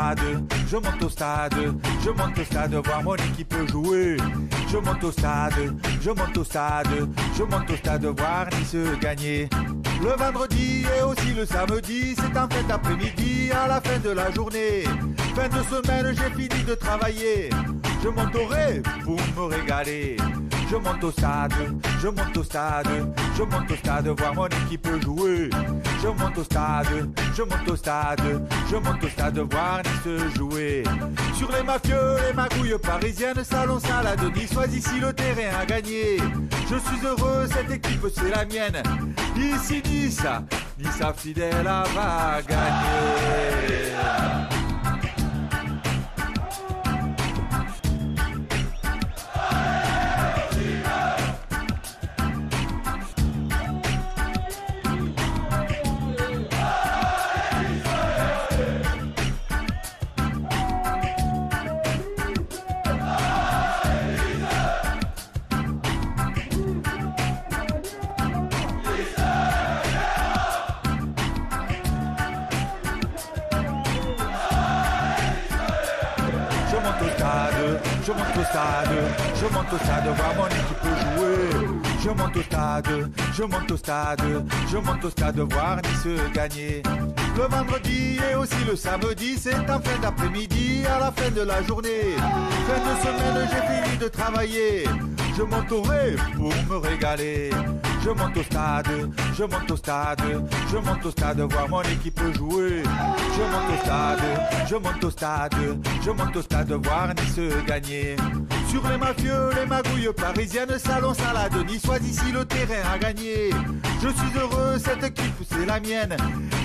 stade, je monte au stade, je monte au stade voir mon équipe jouer. Je monte au stade, je monte au stade, je monte au stade voir Nice gagner. Le vendredi et aussi le samedi, c'est en fin d'après-midi à la fin de la journée. Fin de semaine, j'ai fini de travailler. Je monterai pour me régaler. Je monte au stade, je monte au stade, je monte au stade voir mon équipe jouer. Je monte au stade, je monte au stade, je monte au stade voir Nice jouer. Sur les mafieux, les magouilles parisiennes, salon salade niçoise, ici le terrain a gagné. Je suis heureux, cette équipe c'est la mienne. Ici Nice, Nice fidèle va gagner. Je monte au stade, je monte au stade voir mon équipe jouer. Je monte au stade, je monte au stade, je monte au stade voir Nice gagner. Le vendredi et aussi le samedi, c'est en fin d'après-midi à la fin de la journée. Fin de semaine, j'ai fini de travailler. Je monterai pour me régaler. Je monte au stade, je monte au stade, je monte au stade voir mon équipe jouer. Je monte au stade, je monte au stade, je monte au stade voir Nice gagner. Sur les mafieux, les magouilles parisiennes, salon salade niçoise, ici le terrain a gagné. Je suis heureux, cette équipe c'est la mienne.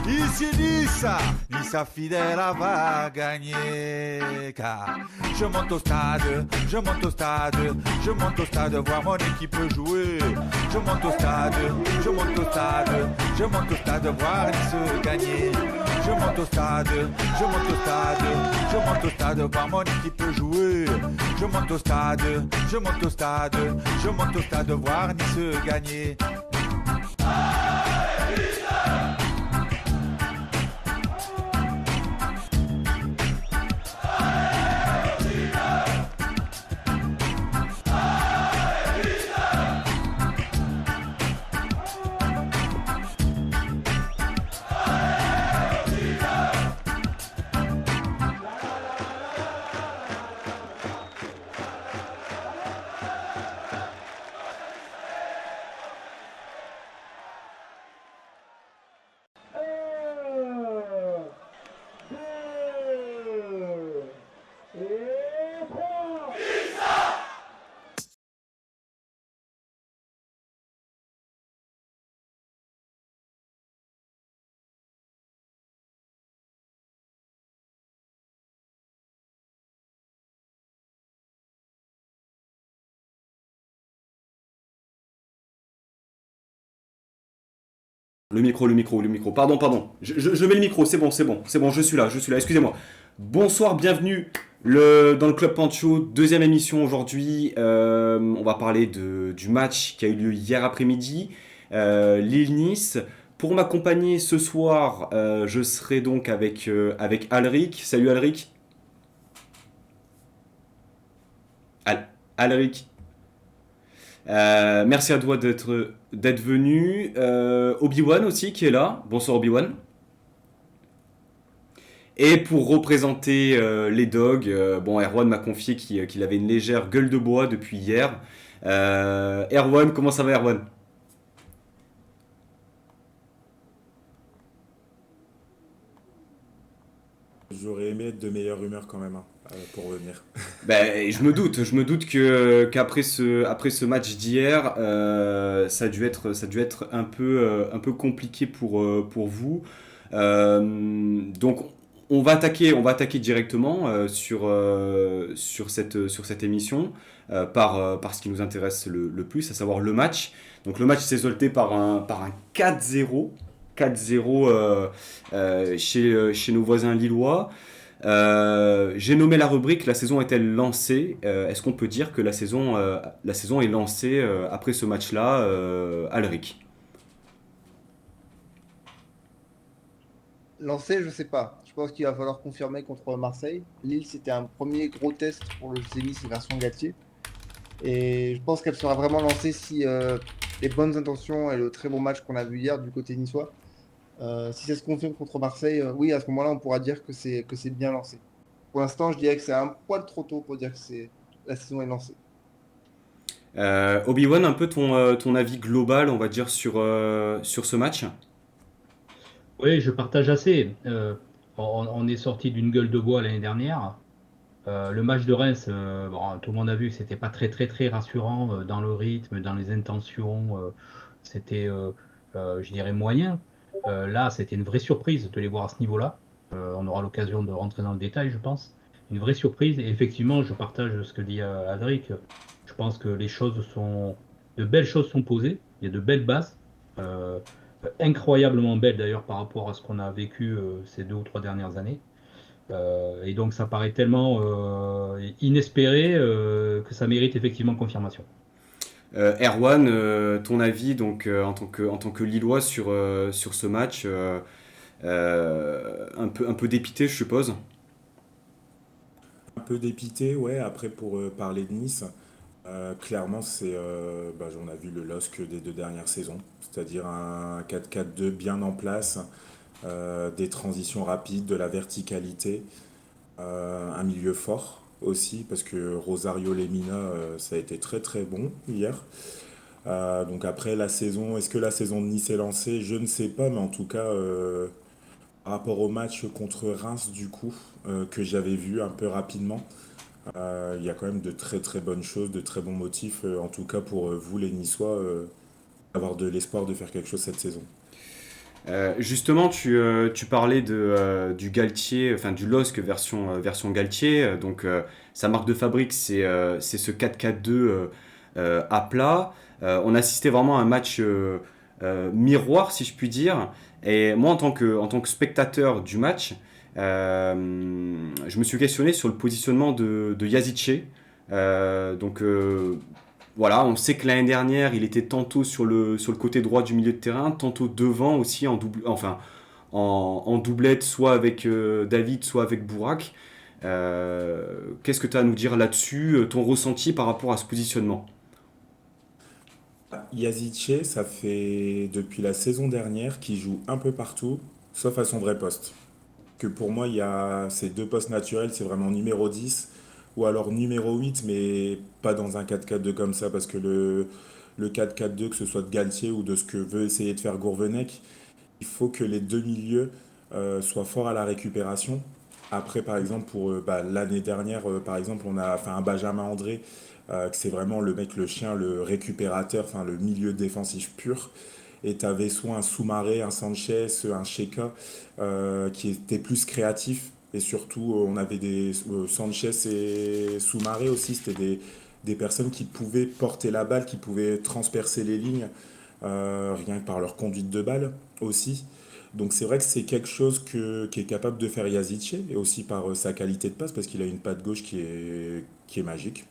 Ici Nice, Nice fidèle va gagner. Car je monte au stade, je monte au stade, je monte au stade voir mon équipe jouer. Je monte au stade, je monte au stade, je monte au stade voir Nice gagner. Je monte au stade, je monte au stade, je monte au stade voir mon équipe jouer. Je monte au stade, je monte au stade, je monte au stade voir Nice gagner. Le micro. Pardon. Je mets le micro, c'est bon, je suis là, excusez-moi. Bonsoir, bienvenue dans le Club Pancho, deuxième émission aujourd'hui. On va parler du match qui a eu lieu hier après-midi, Lille-Nice. Pour m'accompagner ce soir, je serai donc avec Alric. Salut Alric. Alric. Merci à toi d'être venu. Obi-Wan aussi qui est là. Bonsoir Obi-Wan. Et pour représenter les dogs, Erwan m'a confié qu'il avait une légère gueule de bois depuis hier. Erwan, comment ça va Erwan ? J'aurais aimé être de meilleure humeur quand même pour revenir. Je me doute qu'après ce match d'hier, ça a dû être un peu compliqué pour vous. Donc on va attaquer directement sur cette émission par ce qui nous intéresse le plus, à savoir le match. Donc le match s'est soldé par un 4-0 chez nos voisins lillois. J'ai nommé la rubrique La saison est-elle lancée ? Est-ce qu'on peut dire que la saison est lancée après ce match-là, Alric ? Lancer, je sais pas. Je pense qu'il va falloir confirmer contre Marseille. Lille, c'était un premier gros test pour le Zenit version Galtier. Et je pense qu'elle sera vraiment lancée si les bonnes intentions et le très bon match qu'on a vu hier du côté niçois, si ça se confirme contre Marseille, oui, à ce moment-là, on pourra dire que c'est bien lancé. Pour l'instant, je dirais que c'est un poil trop tôt pour dire que la saison est lancée. Obi-Wan, un peu ton avis global, on va dire, sur ce match. Oui, je partage assez. On est sorti d'une gueule de bois l'année dernière. Le match de Reims, bon, tout le monde a vu que c'était pas très très très rassurant dans le rythme, dans les intentions. C'était, je dirais, moyen. Là, c'était une vraie surprise de les voir à ce niveau-là. On aura l'occasion de rentrer dans le détail, je pense. Une vraie surprise. Et effectivement, je partage ce que dit Adric. Je pense que de belles choses sont posées. Il y a de belles bases. Euh, Incroyablement belles d'ailleurs par rapport à ce qu'on a vécu ces 2 ou 3 dernières années. Et donc ça paraît tellement inespéré que ça mérite effectivement confirmation. Erwan, ton avis donc en tant que Lillois sur ce match, un peu dépité, je suppose. Un peu dépité, ouais. Après, pour parler de Nice, clairement, on a vu le LOSC des 2 dernières saisons, c'est-à-dire un 4-4-2 bien en place, des transitions rapides, de la verticalité, un milieu fort aussi, parce que Rosario Lemina, ça a été très très bon hier. Donc après la saison, est-ce que la saison de Nice est lancée? Je ne sais pas, mais en tout cas, par rapport au match contre Reims, du coup, que j'avais vu un peu rapidement, il y a quand même de très très bonnes choses, de très bons motifs, en tout cas pour vous les Niçois, avoir de l'espoir de faire quelque chose cette saison. Justement, tu parlais du Galtier, enfin du LOSC version Galtier. Donc, sa marque de fabrique, c'est ce 4-4-2 à plat. On assistait vraiment à un match miroir, si je puis dire. Et moi, en tant que spectateur du match, je me suis questionné sur le positionnement de Yazice. Donc, voilà, on sait que l'année dernière, il était tantôt sur le côté droit du milieu de terrain, tantôt devant aussi en doublette, soit avec David, soit avec Bourak. Qu'est-ce que tu as à nous dire là-dessus, ton ressenti par rapport à ce positionnement? Yazice, ça fait depuis la saison dernière qu'il joue un peu partout, sauf à son vrai poste. Que pour moi, il y a ces deux postes naturels, c'est vraiment numéro 10 ou alors numéro 8, mais pas dans un 4-4-2 comme ça, parce que le 4-4-2, que ce soit de Galtier ou de ce que veut essayer de faire Gourvenec, il faut que les deux milieux soient forts à la récupération. Après, par exemple, pour l'année dernière, par exemple, on a fait un Benjamin André, que c'est vraiment le mec, le chien, le récupérateur, enfin le milieu défensif pur. Et tu avais soit un Soumaré, un Sanchez, un Sheka, qui étaient plus créatifs. Et surtout, on avait des Sanchez et Soumaré aussi, c'était des personnes qui pouvaient porter la balle, qui pouvaient transpercer les lignes, rien que par leur conduite de balle aussi. Donc c'est vrai que c'est quelque chose qui est capable de faire Yazice, et aussi par sa qualité de passe, parce qu'il a une patte gauche qui est magique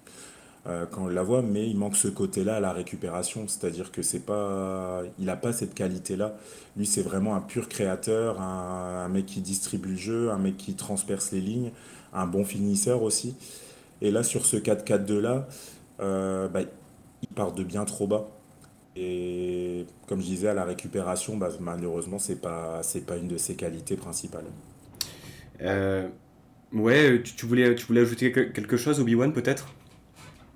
quand on la voit, mais il manque ce côté-là à la récupération, c'est-à-dire que c'est pas, il n'a pas cette qualité-là. Lui, c'est vraiment un pur créateur, un mec qui distribue le jeu, un mec qui transperce les lignes, un bon finisseur aussi. Et là, sur ce 4-4-2-là, il part de bien trop bas. Et comme je disais, à la récupération, malheureusement, c'est pas une de ses qualités principales. Euh, ouais, tu voulais ajouter quelque chose, Obi-Wan, peut-être?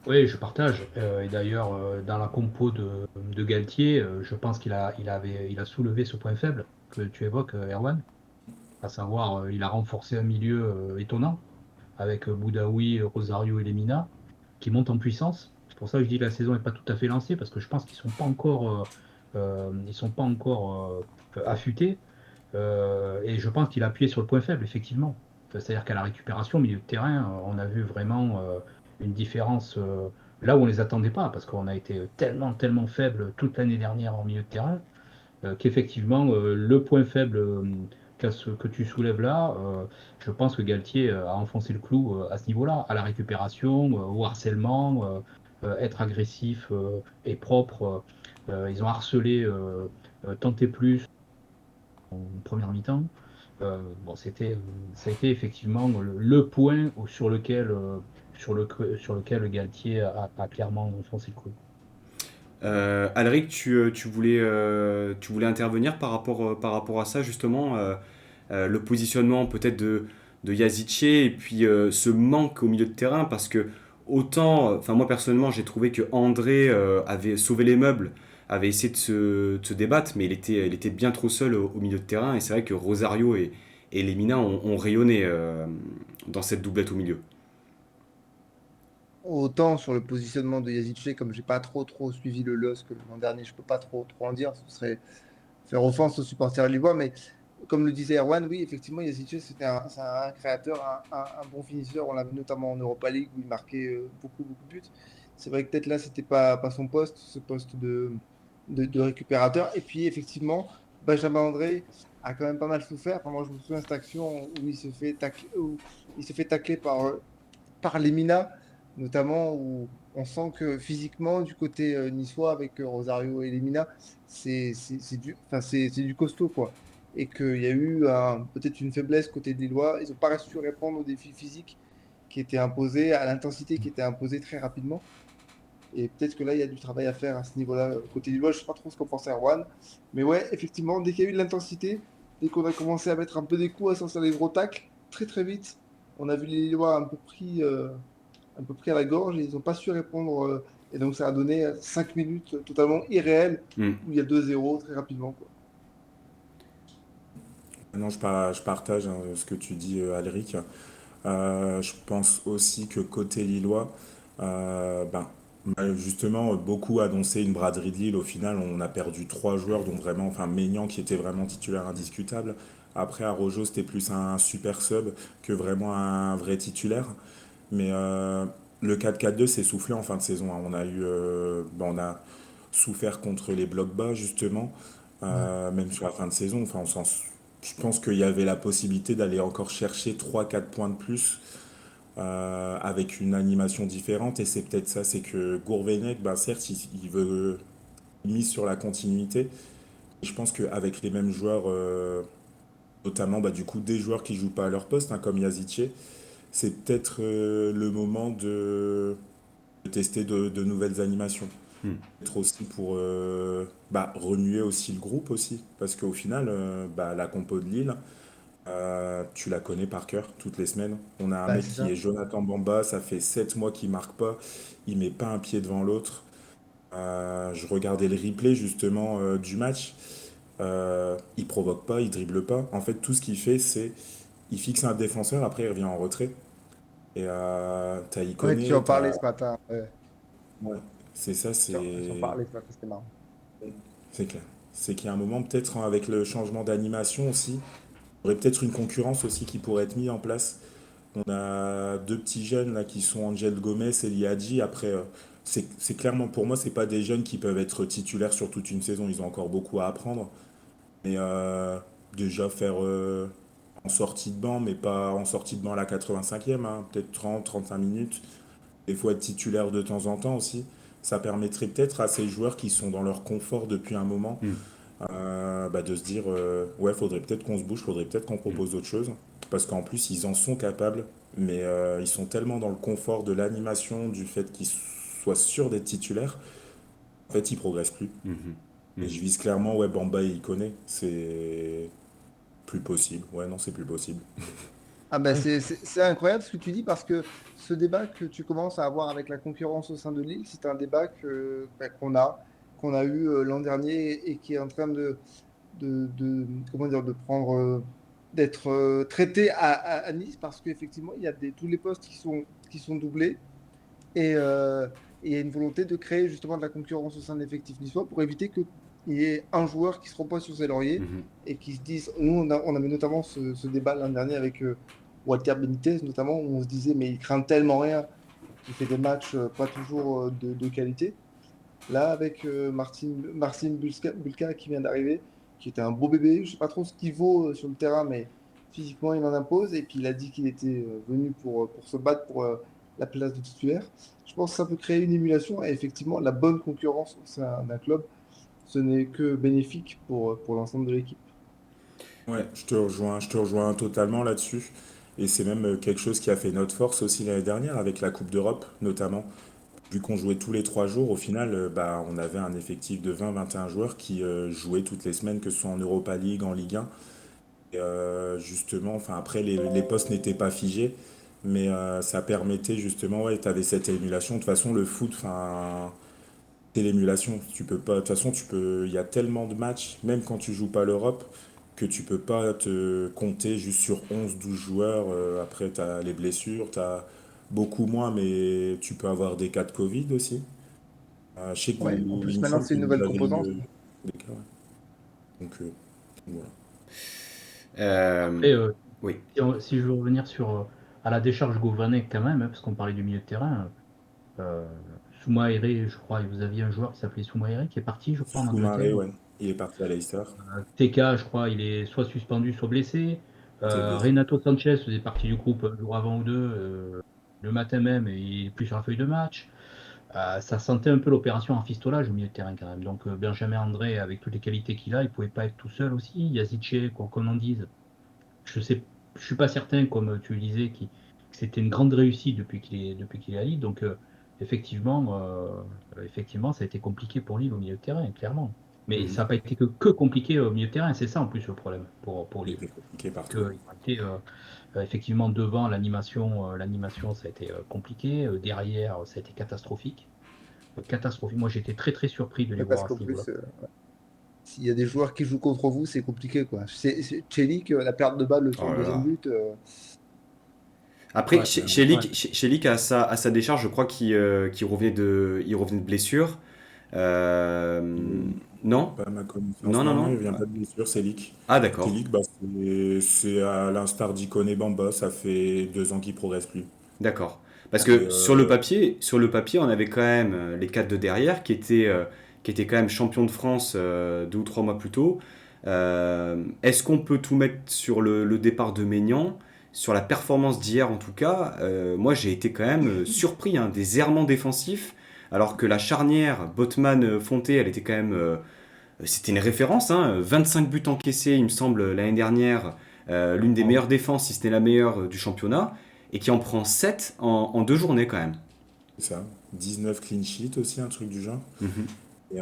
Oui, je partage. Et d'ailleurs, dans la compo de Galtier, je pense il a soulevé ce point faible que tu évoques, Erwan, à savoir, il a renforcé un milieu étonnant avec Boudaoui, Rosario et Lemina qui montent en puissance. C'est pour ça que je dis que la saison n'est pas tout à fait lancée parce que je pense qu'ils sont pas encore, ils sont pas encore affûtés. Et je pense qu'il a appuyé sur le point faible, effectivement. C'est-à-dire qu'à la récupération, au milieu de terrain, on a vu vraiment une différence là où on ne les attendait pas, parce qu'on a été tellement, tellement faible toute l'année dernière en milieu de terrain, qu'effectivement, le point faible que tu soulèves là, je pense que Galtier a enfoncé le clou à ce niveau-là, à la récupération, au harcèlement, être agressif et propre. Ils ont harcelé, tenté plus en première mi-temps. Bon, ça a été effectivement le point sur lequel Galtier a clairement foncé le coup. Alric, tu voulais intervenir par rapport à ça, justement, le positionnement peut-être de Yazice et puis ce manque au milieu de terrain, parce que autant, enfin moi personnellement, j'ai trouvé que André avait sauvé les meubles, avait essayé de se débattre, mais il était bien trop seul au milieu de terrain, et c'est vrai que Rosario et Lemina ont rayonné dans cette doublette au milieu. Autant sur le positionnement de Yazice, comme j'ai pas trop suivi le LOSC l'an dernier, je peux pas trop en dire, ce serait faire offense aux supporters lillois, mais comme le disait Erwan, oui, effectivement, Yazice, c'est un créateur, un bon finisseur. On l'a vu notamment en Europa League où il marquait beaucoup de buts. C'est vrai que peut-être là, c'était pas son poste, ce poste de récupérateur. Et puis, effectivement, Benjamin André a quand même pas mal souffert. Enfin, moi, je me souviens de cette action où il se fait tacler par Lemina, notamment où on sent que physiquement, du côté niçois, avec Rosario et Lemina, c'est du costaud, quoi. Et qu'il y a eu peut-être une faiblesse côté des Lillois. Ils n'ont pas su répondre aux défis physiques qui étaient imposés, à l'intensité qui était imposée très rapidement. Et peut-être que là, il y a du travail à faire à ce niveau-là. Côté Lillois, je ne sais pas trop ce qu'en pense Erwan. Mais ouais, effectivement, dès qu'il y a eu de l'intensité, dès qu'on a commencé à mettre un peu des coups, à sortir des gros tacles, très vite, on a vu les Lillois un peu pris à la gorge et ils n'ont pas su répondre. Et donc, ça a donné 5 minutes totalement irréelles Hmm. où il y a 2-0 très rapidement, quoi. Non, je partage hein, ce que tu dis, Alric. Je pense aussi que côté Lillois, ben, justement, beaucoup annonçaient une braderie de Lille. Au final, on a perdu trois joueurs, dont vraiment, enfin, Maignan qui était vraiment titulaire indiscutable. Après, Arrojo, c'était plus un super sub que vraiment un vrai titulaire. Mais le 4-4-2 s'est soufflé en fin de saison, hein. On a souffert contre les blocs bas, justement, Ouais. même sur la fin de saison. Je pense qu'il y avait la possibilité d'aller encore chercher 3-4 points de plus avec une animation différente. Et c'est peut-être ça, c'est que Gourvenec, ben certes, il veut il mise sur la continuité. Et je pense qu'avec les mêmes joueurs, notamment bah, du coup des joueurs qui jouent pas à leur poste, hein, comme Yazice, c'est peut-être le moment de tester de nouvelles animations. Hmm. Peut-être aussi pour bah, remuer aussi le groupe aussi. Parce qu'au final, bah, la compo de Lille, tu la connais par cœur toutes les semaines. On a un Bah, mec c'est qui ça. est Jonathan Bamba, ça fait 7 mois qu'il marque pas, il met pas un pied devant l'autre. Je regardais le replay justement du match. Il provoque pas, il dribble pas. En fait, tout ce qu'il fait, c'est il fixe un défenseur, après il revient en retrait. Et t'as Ouais, tu Iconé, en parlais ce matin. Ouais. ouais, c'est ça, Tu en parlais ce matin, c'était marrant. c'est clair. C'est qu'il y a un moment, peut-être hein, avec le changement d'animation aussi, il y aurait peut-être une concurrence aussi qui pourrait être mise en place. On a deux petits jeunes là qui sont Angel Gomez et Liadji. Après, c'est clairement pour moi, c'est pas des jeunes qui peuvent être titulaires sur toute une saison. Ils ont encore beaucoup à apprendre. Mais déjà faire en sortie de banc, mais pas en sortie de banc à la 85e, hein, peut-être 30-35 minutes. Il faut être titulaire de temps en temps aussi. Ça permettrait peut-être à ces joueurs qui sont dans leur confort depuis un moment Hmm. bah, de se dire ouais, faudrait peut-être qu'on se bouge, faudrait peut-être qu'on Hmm. propose autre chose. Parce qu'en plus, ils en sont capables, mais ils sont tellement dans le confort de l'animation, du fait qu'ils soient sûrs d'être titulaires, en fait, ils progressent plus. Mhm. Et Mhm. je vise clairement, ouais, Bamba, il connaît. C'est plus possible. Ouais, non, c'est plus possible. Ah ben c'est incroyable ce que tu dis parce que ce débat que tu commences à avoir avec la concurrence au sein de Lille, c'est un débat qu'on a eu l'an dernier et qui est en train comment dire, de prendre, d'être traité à Nice parce qu'effectivement, il y a tous les postes qui sont doublés et il y a une volonté de créer justement de la concurrence au sein de l'effectif niçois pour éviter qu'il y ait un joueur qui se repose sur ses lauriers Mhm. et qui se dise, nous on avait notamment ce débat l'an dernier avec Walter Benitez notamment, où on se disait mais il craint tellement rien qu'il fait des matchs pas toujours de qualité. Là avec Marcin Bulka qui vient d'arriver, qui était un beau bébé, je sais pas trop ce qu'il vaut sur le terrain, mais physiquement il en impose et puis il a dit qu'il était venu pour se battre pour la place de titulaire. Je pense que ça peut créer une émulation et effectivement la bonne concurrence au sein d'un club, ce n'est que bénéfique pour l'ensemble de l'équipe. Ouais, je te rejoins totalement là-dessus. Et c'est même quelque chose qui a fait notre force aussi l'année dernière avec la Coupe d'Europe, notamment. Vu qu'on jouait tous les 3 jours, au final, bah, on avait un effectif de 20-21 joueurs qui jouaient toutes les semaines, que ce soit en Europa League, en Ligue 1. Et, justement, enfin, après, les postes n'étaient pas figés, mais ça permettait justement, ouais, tu avais cette émulation. De toute façon, le foot, enfin, c'est l'émulation. Tu peux pas, de toute façon, il y a tellement de matchs, même quand tu joues pas l'Europe, que tu peux pas te compter juste sur 11-12 joueurs. Après, tu as les blessures, tu as beaucoup moins, mais tu peux avoir des cas de Covid aussi. Je sais que Ouais, en il plus me maintenant semble c'est que une vous nouvelle avez composante. eu des cas, ouais. Donc, voilà. Euh, Après, oui. si je veux revenir à la décharge Govanek quand même, hein, parce qu'on parlait du milieu de terrain, Soumaéré, je crois, et vous aviez un joueur qui s'appelait Soumaéré qui est parti, je crois, en Soumaré, Angleterre. ouais, il est parti à Leicester. TK, je crois, il est soit suspendu, soit blessé. Il était blessé. Renato Sanchez faisait partie du groupe un jour avant ou deux, le matin même, et il est plus sur la feuille de match. Ça sentait un peu l'opération en fistolage au milieu de terrain quand même. Donc Benjamin André, avec toutes les qualités qu'il a, il pouvait pas être tout seul aussi. Yazice, quoi qu'on en dise. Je sais, je suis pas certain, comme tu le disais, que c'était une grande réussite depuis qu'il est à Lille. Donc effectivement, ça a été compliqué pour Lille au milieu de terrain, clairement. Mais Mhm. ça n'a pas été que compliqué au milieu de terrain. C'est ça en plus le problème pour Il Lille. était compliqué C'est partout. qu'ils ont été effectivement devant l'animation, ça a été compliqué. Derrière, ça a été catastrophique. Catastrophique. Moi, j'étais très très surpris de les Ouais, parce voir à qu'en ce niveau-là. plus, s'il y a des joueurs qui jouent contre vous, c'est compliqué quoi. Chelik, la perte de balle sur Oh le là deuxième là. but. Après, Ouais, ouais. Chez Lick, à sa décharge, je crois il revenait de blessure. Euh, Euh, non? Pas à ma connaissance. Non, non, Non, non, non. il vient pas de blessure, c'est Leak. Ah, C'est d'accord. Leak, bah, c'est à l'instar d'Ikoné Bamba, ça fait 2 ans qu'il progresse plus. D'accord. Parce Et que sur le papier, on avait quand même les quatre de derrière qui étaient quand même champions de France 2 ou 3 mois plus tôt. Est-ce qu'on peut tout mettre sur le départ de Maignan? Sur la performance d'hier en tout cas, moi j'ai été quand même surpris, hein, des errements défensifs, alors que la charnière Botman-Fonté, elle était quand même, c'était une référence, hein, 25 buts encaissés, il me semble, l'année dernière, l'une des Ouais. meilleures défenses, si ce n'est la meilleure du championnat, et qui en prend 7 en 2 journées quand même. c'est ça. 19 clean sheets aussi, un truc du genre. Mhm. Et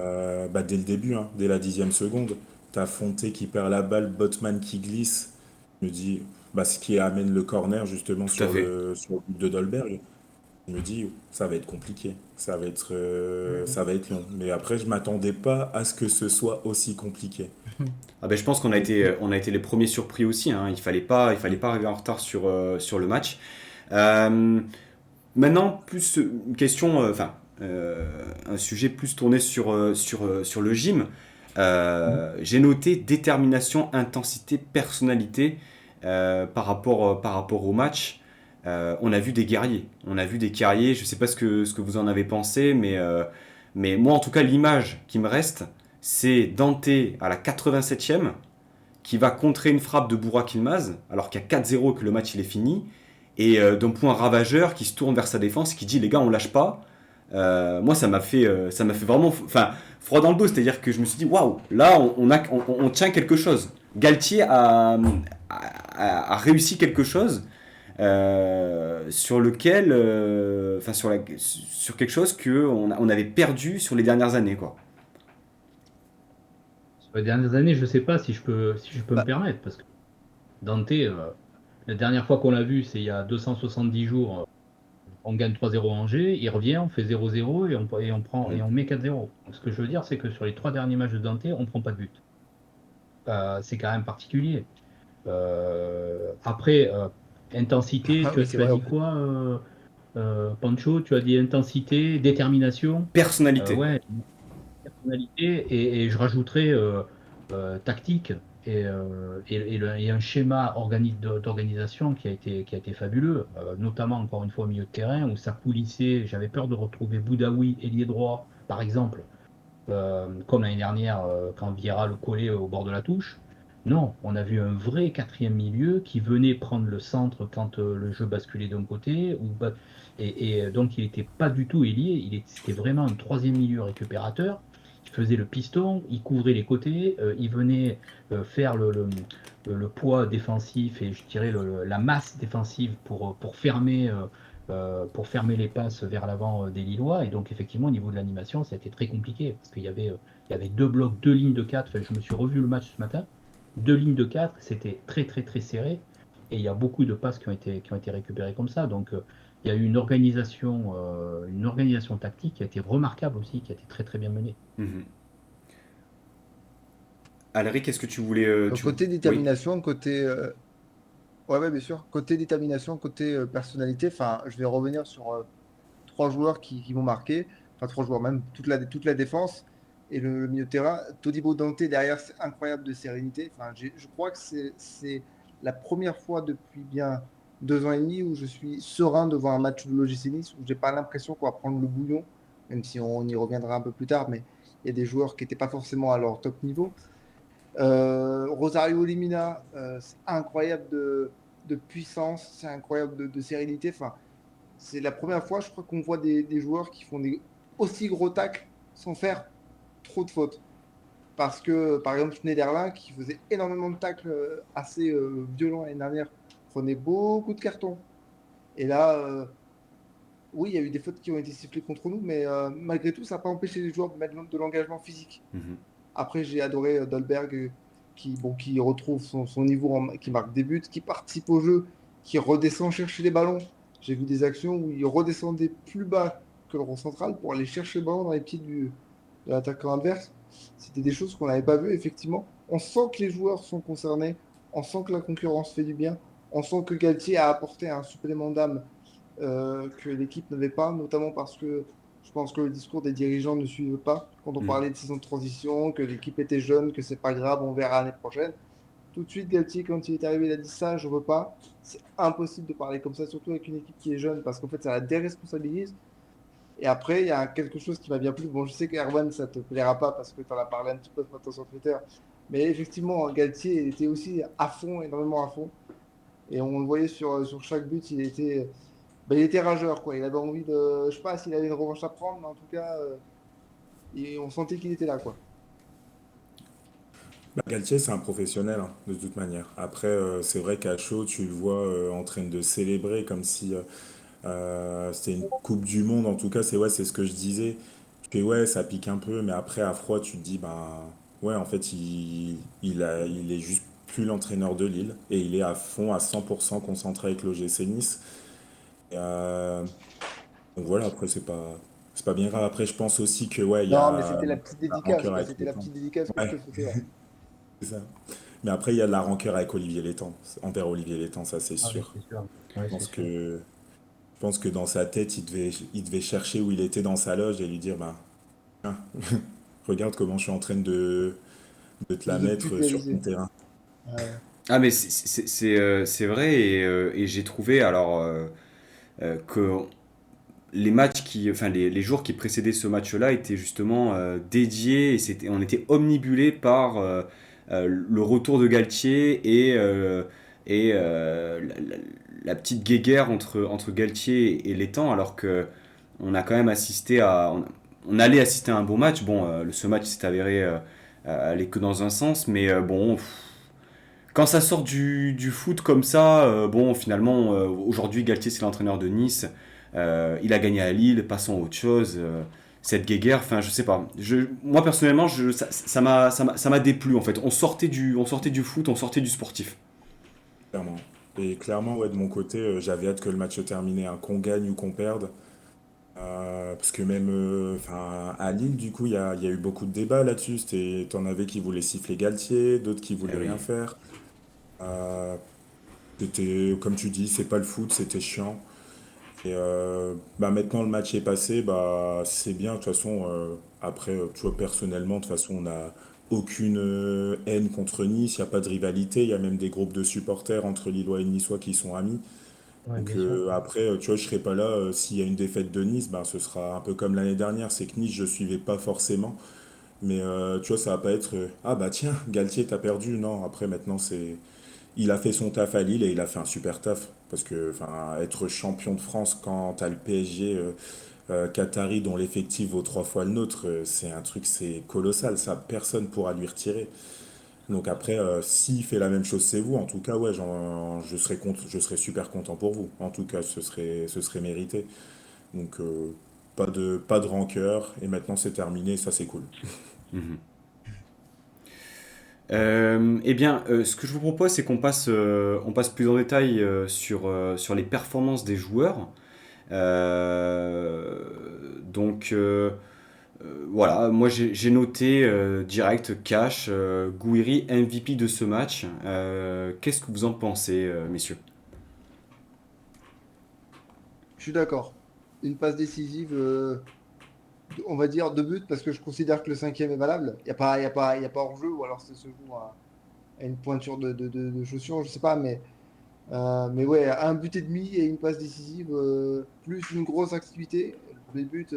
bah, dès le début, hein, dès la 10e seconde, t'as Fonté qui perd la balle, Botman qui glisse. Je me dis, bah, ce qui amène le corner justement Tout à fait. sur le but de Dolberg. Je me dis, ça va être compliqué, ça va être long. Mais après, je m'attendais pas à ce que ce soit aussi compliqué. Ah ben, je pense on a été les premiers surpris aussi, hein. Il fallait pas arriver en retard sur le match. Euh, Maintenant, plus une question, un sujet plus tourné sur le gym. J'ai noté détermination, intensité, personnalité par rapport au match. On a vu des guerriers. On a vu des guerriers. Je ne sais pas ce que vous en avez pensé, mais moi, en tout cas, l'image qui me reste, c'est Dante à la 87e qui va contrer une frappe de Burak Yılmaz alors qu'il y a 4-0 et que le match il est fini. Et d'un point ravageur qui se tourne vers sa défense, qui dit les gars on lâche pas. Moi ça m'a fait vraiment froid dans le dos, c'est-à-dire que je me suis dit waouh, là on tient quelque chose. Galtier a réussi quelque chose sur lequel, sur quelque chose que on avait perdu sur les dernières années quoi. Sur les dernières années, je sais pas si je peux me Bah, permettre, parce que Dante, la dernière fois qu'on l'a vu, c'est il y a 270 jours. On gagne 3-0 à Angers, il revient, on fait 0-0 et on met 4-0. Donc, ce que je veux dire, c'est que sur les 3 derniers matchs de Dante, on ne prend pas de but. C'est quand même particulier. Après, intensité, ah tu oui, as, c'est tu as vrai en dit plus. quoi, Pancho? Tu as dit intensité, détermination. Personnalité. Ouais, personnalité, et je rajouterais tactique et un schéma d'organisation qui a été fabuleux, notamment encore une fois au milieu de terrain où ça coulissait. J'avais peur de retrouver Boudaoui, ailier droit, par exemple, comme l'année dernière quand Vieira le collait au bord de la touche. Non, on a vu un vrai quatrième milieu qui venait prendre le centre quand le jeu basculait d'un côté, et donc il n'était pas du tout ailier, c'était vraiment un troisième milieu récupérateur. Il faisait le piston, il couvrait les côtés, il venait faire le poids défensif et je dirais la masse défensive pour fermer les passes vers l'avant des Lillois. Et donc, effectivement, au niveau de l'animation, ça a été très compliqué parce il y avait deux blocs, deux lignes de quatre. Enfin, je me suis revu le match ce matin. Deux lignes de quatre, c'était très, très, très serré. Et il y a beaucoup de passes qui ont été récupérées comme ça. Donc, il y a eu une organisation tactique qui a été remarquable aussi, qui a été très, très bien menée. Mhm. Alric, est-ce que tu voulais. Côté Oui. détermination, côté ouais, ouais, bien sûr. Côté détermination, côté personnalité, enfin, je vais revenir sur trois joueurs qui m'ont marqué. Enfin, trois joueurs, même toute la défense et le milieu de terrain. Todibo Dante derrière, c'est incroyable de sérénité. Enfin, je crois que c'est la première fois depuis bien 2 ans et demi où je suis serein devant un match de l'OGC Nice, où j'ai pas l'impression qu'on va prendre le bouillon, même si on y reviendra un peu plus tard, mais il y a des joueurs qui n'étaient pas forcément à leur top niveau. Rosario Limina, c'est incroyable de puissance, c'est incroyable de sérénité. Enfin, c'est la première fois, je crois, qu'on voit des joueurs qui font des aussi gros tacles sans faire trop de fautes. Parce que, par exemple, Schneiderlin, qui faisait énormément de tacles assez violents l'année dernière, prenait beaucoup de cartons. Et là, oui, il y a eu des fautes qui ont été sifflées contre nous, mais malgré tout, ça n'a pas empêché les joueurs de mettre de l'engagement physique. Mhm. Après, j'ai adoré Dolberg qui retrouve son niveau, qui marque des buts, qui participe au jeu, qui redescend chercher les ballons. J'ai vu des actions où il redescendait plus bas que le rond central pour aller chercher le ballon dans les pieds de l'attaquant adverse. C'était des choses qu'on n'avait pas vues, effectivement. On sent que les joueurs sont concernés, on sent que la concurrence fait du bien, on sent que Galtier a apporté un supplément d'âme que l'équipe n'avait pas, notamment parce que je pense que le discours des dirigeants ne suivait pas. Quand on Mhm. parlait de saison de transition, que l'équipe était jeune, que c'est pas grave, on verra l'année prochaine. Tout de suite, Galtier, quand il est arrivé, il a dit ça, je veux pas. C'est impossible de parler comme ça, surtout avec une équipe qui est jeune, parce qu'en fait, ça la déresponsabilise. Et après, il y a quelque chose qui m'a bien plu. Bon, je sais qu'Erwan, ça te plaira pas parce que tu en as parlé un petit peu ce matin sur Twitter. Mais effectivement, Galtier était aussi à fond, énormément à fond. Et on le voyait sur chaque but, il était rageur, quoi. Il avait envie de. Je sais pas s'il avait une revanche à prendre, mais en tout cas, on sentait qu'il était là, quoi. Bah, Galtier, c'est un professionnel, hein, de toute manière. Après, c'est vrai qu'à chaud, tu le vois en train de célébrer comme si c'était une Coupe du Monde. En tout cas, c'est ouais, c'est ce que je disais. Que ouais, ça pique un peu, mais après, à froid, tu te dis, ben ouais, en fait, il est juste plus l'entraîneur de Lille et il est à fond, à 100% concentré avec l'OGC Nice. Et, donc voilà, après, c'est pas bien grave. Après, je pense aussi que ouais, il y Non, mais a c'était la petite la dédicace, rancœur quoi. avec C'était le la temps. petite dédicace que je Ouais, te faisais, ouais. c'est ça. Mais après, il y a de la rancœur avec Olivier Létang, envers Olivier Létang, ça c'est Ah oui, sûr. c'est sûr. Je Ouais, c'est pense sûr. que, je pense que dans sa tête, il devait chercher où il était dans sa loge et lui dire, bah, tiens, regarde comment je suis en train de te la De mettre sur ton pulvériser. terrain. Ouais. Ah, mais c'est vrai, et j'ai trouvé alors que les matchs enfin les jours qui précédaient ce match-là étaient justement dédiés, et on était omnibulé par le retour de Galtier et la petite guéguerre entre Galtier et Létang, alors que on a quand même assisté on allait assister à un bon match. Bon, ce match s'est avéré aller que dans un sens, mais bon, quand ça sort du foot comme ça, bon, finalement, aujourd'hui, Galtier, c'est l'entraîneur de Nice. Il a gagné à Lille, passons à autre chose. Cette guéguerre, enfin, je sais pas. Moi, personnellement, ça m'a déplu, en fait. On sortait du foot, on sortait du sportif. Clairement. Et clairement, ouais, de mon côté, j'avais hâte que le match se termine, hein, qu'on gagne ou qu'on perde. Parce que même enfin, à Lille, du coup, il y a eu beaucoup de débats là-dessus. T'en avais qui voulaient siffler Galtier, d'autres qui Eh voulaient rien oui. faire. Euh, comme tu dis, c'est pas le foot, c'était chiant. Et bah maintenant le match est passé, bah c'est bien. De toute façon, après, tu vois, personnellement, de toute façon, on n'a aucune haine contre Nice, il n'y a pas de rivalité, il y a même des groupes de supporters entre Lillois et Niçois qui sont amis. Ouais, Donc bien sûr. après, tu vois, je serai pas là s'il y a une défaite de Nice, bah, ce sera un peu comme l'année dernière, c'est que Nice, je suivais pas forcément. Mais tu vois, ça va pas être ah bah tiens, Galtier, t'as perdu. Non, après maintenant, il a fait son taf à Lille et il a fait un super taf. Parce que enfin, être champion de France quand t'as le PSG Qatari dont l'effectif vaut 3 fois le nôtre, c'est un truc, c'est colossal. Ça, personne pourra lui retirer. Donc après, s'il fait la même chose, c'est vous. En tout cas, ouais, je serais super content pour vous. En tout cas, ce serait mérité. Donc pas de rancœur. Et maintenant, c'est terminé. Ça, c'est cool. Mhm. Eh bien, ce que je vous propose, c'est on passe plus en détail sur les performances des joueurs. Euh, donc, voilà, moi j'ai noté direct Cash, Gouiri MVP de ce match. Qu'est-ce que vous en pensez, messieurs? Je suis d'accord. Une passe décisive, on va dire deux buts, parce que je considère que le cinquième est valable. Il y a pas hors-jeu, ou alors ça se joue à une pointure de chaussure, je sais pas, mais ouais, un but et demi et une passe décisive, plus une grosse activité. Le premier but,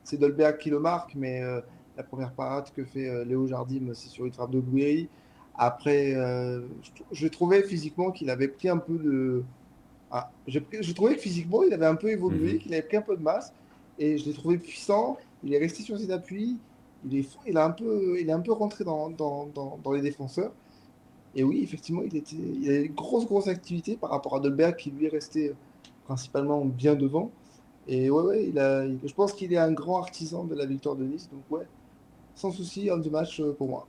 c'est Dolberg qui le marque, mais la première parade que fait Léo Jardim, c'est sur une frappe de Gouiri. Après, je trouvais physiquement qu'il avait pris un peu de. Je trouvais que physiquement, il avait un peu évolué, Mhm. qu'il avait pris un peu de masse, et je l'ai trouvé puissant. Il est resté sur ses appuis. Il est un peu rentré dans les défenseurs. Et oui, effectivement, il a une grosse activité par rapport à Dolberg qui lui est resté principalement bien devant. Et ouais, je pense qu'il est un grand artisan de la victoire de Nice. Donc ouais, sans souci, homme de match pour moi.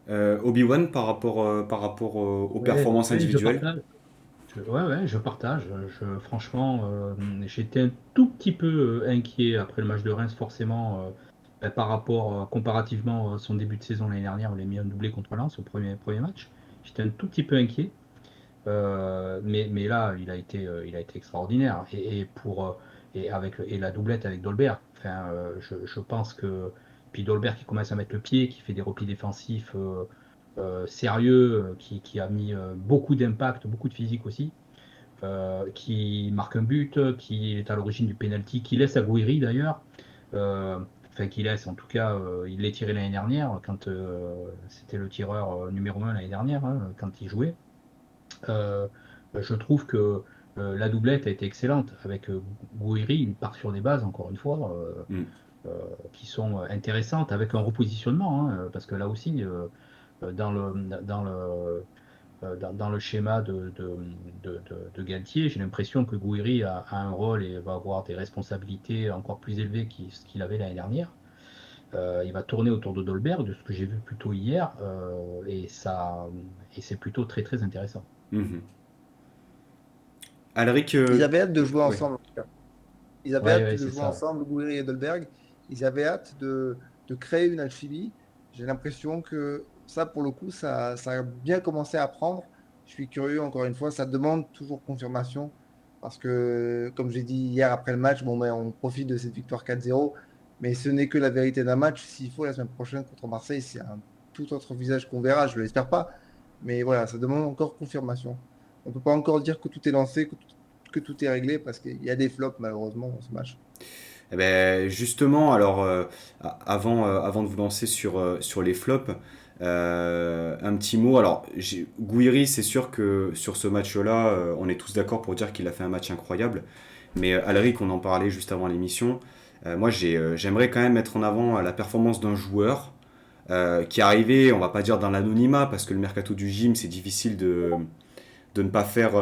Obi-Wan par rapport aux Ouais, performances ouais, je individuelles. partage. Ouais, je partage. Franchement, j'étais un tout petit peu inquiet après le match de Reims, forcément, par rapport, comparativement à son début de saison l'année dernière, où il a mis un doublé contre Lens au premier match. J'étais un tout petit peu inquiet. Mais là, il a été extraordinaire. Et la doublette avec Dolberg. Enfin, je pense que. Puis Dolberg qui commence à mettre le pied, qui fait des replis défensifs sérieux, qui a mis beaucoup d'impact, beaucoup de physique aussi, qui marque un but, qui est à l'origine du penalty, qui laisse à Gouiri d'ailleurs. Euh, enfin, qui laisse, en tout cas, il l'a tiré l'année dernière, quand c'était le tireur numéro 1 l'année dernière, hein, quand il jouait. Euh, je trouve que la doublette a été excellente avec Gouiri. Il part sur des bases, encore une fois, Mm. qui sont intéressantes, avec un repositionnement, hein, parce que là aussi, dans dans le schéma de Galtier, j'ai l'impression que Gouiri a un rôle et va avoir des responsabilités encore plus élevées ce qu'il avait l'année dernière. Il va tourner autour de Dolberg, de ce que j'ai vu plutôt hier, et c'est plutôt très intéressant. Mhm. Alric, Ils avaient hâte de jouer ouais. ensemble, en tout cas. Ils avaient Ouais, hâte ouais, de c'est jouer ça. ensemble, Gouiri et Dolberg. Ils avaient hâte de créer une alchimie. J'ai l'impression que ça, pour le coup, ça a bien commencé à prendre. Je suis curieux, encore une fois, ça demande toujours confirmation. Parce que, comme j'ai dit hier après le match, bon, ben, on profite de cette victoire 4-0. Mais ce n'est que la vérité d'un match. S'il faut, la semaine prochaine contre Marseille, c'est un tout autre visage qu'on verra. Je ne l'espère pas. Mais voilà, ça demande encore confirmation. On ne peut pas encore dire que tout est lancé, que tout est réglé, parce qu'il y a des flops, malheureusement, dans ce match. Eh ben, justement, alors, avant de vous lancer sur les flops, un petit mot. Alors, Gouiri, c'est sûr que sur ce match-là, on est tous d'accord pour dire qu'il a fait un match incroyable. Mais Alric, on en parlait juste avant l'émission. Moi, j'aimerais quand même mettre en avant la performance d'un joueur qui est arrivé, on va pas dire dans l'anonymat, parce que le mercato du gym, c'est difficile de ne pas faire,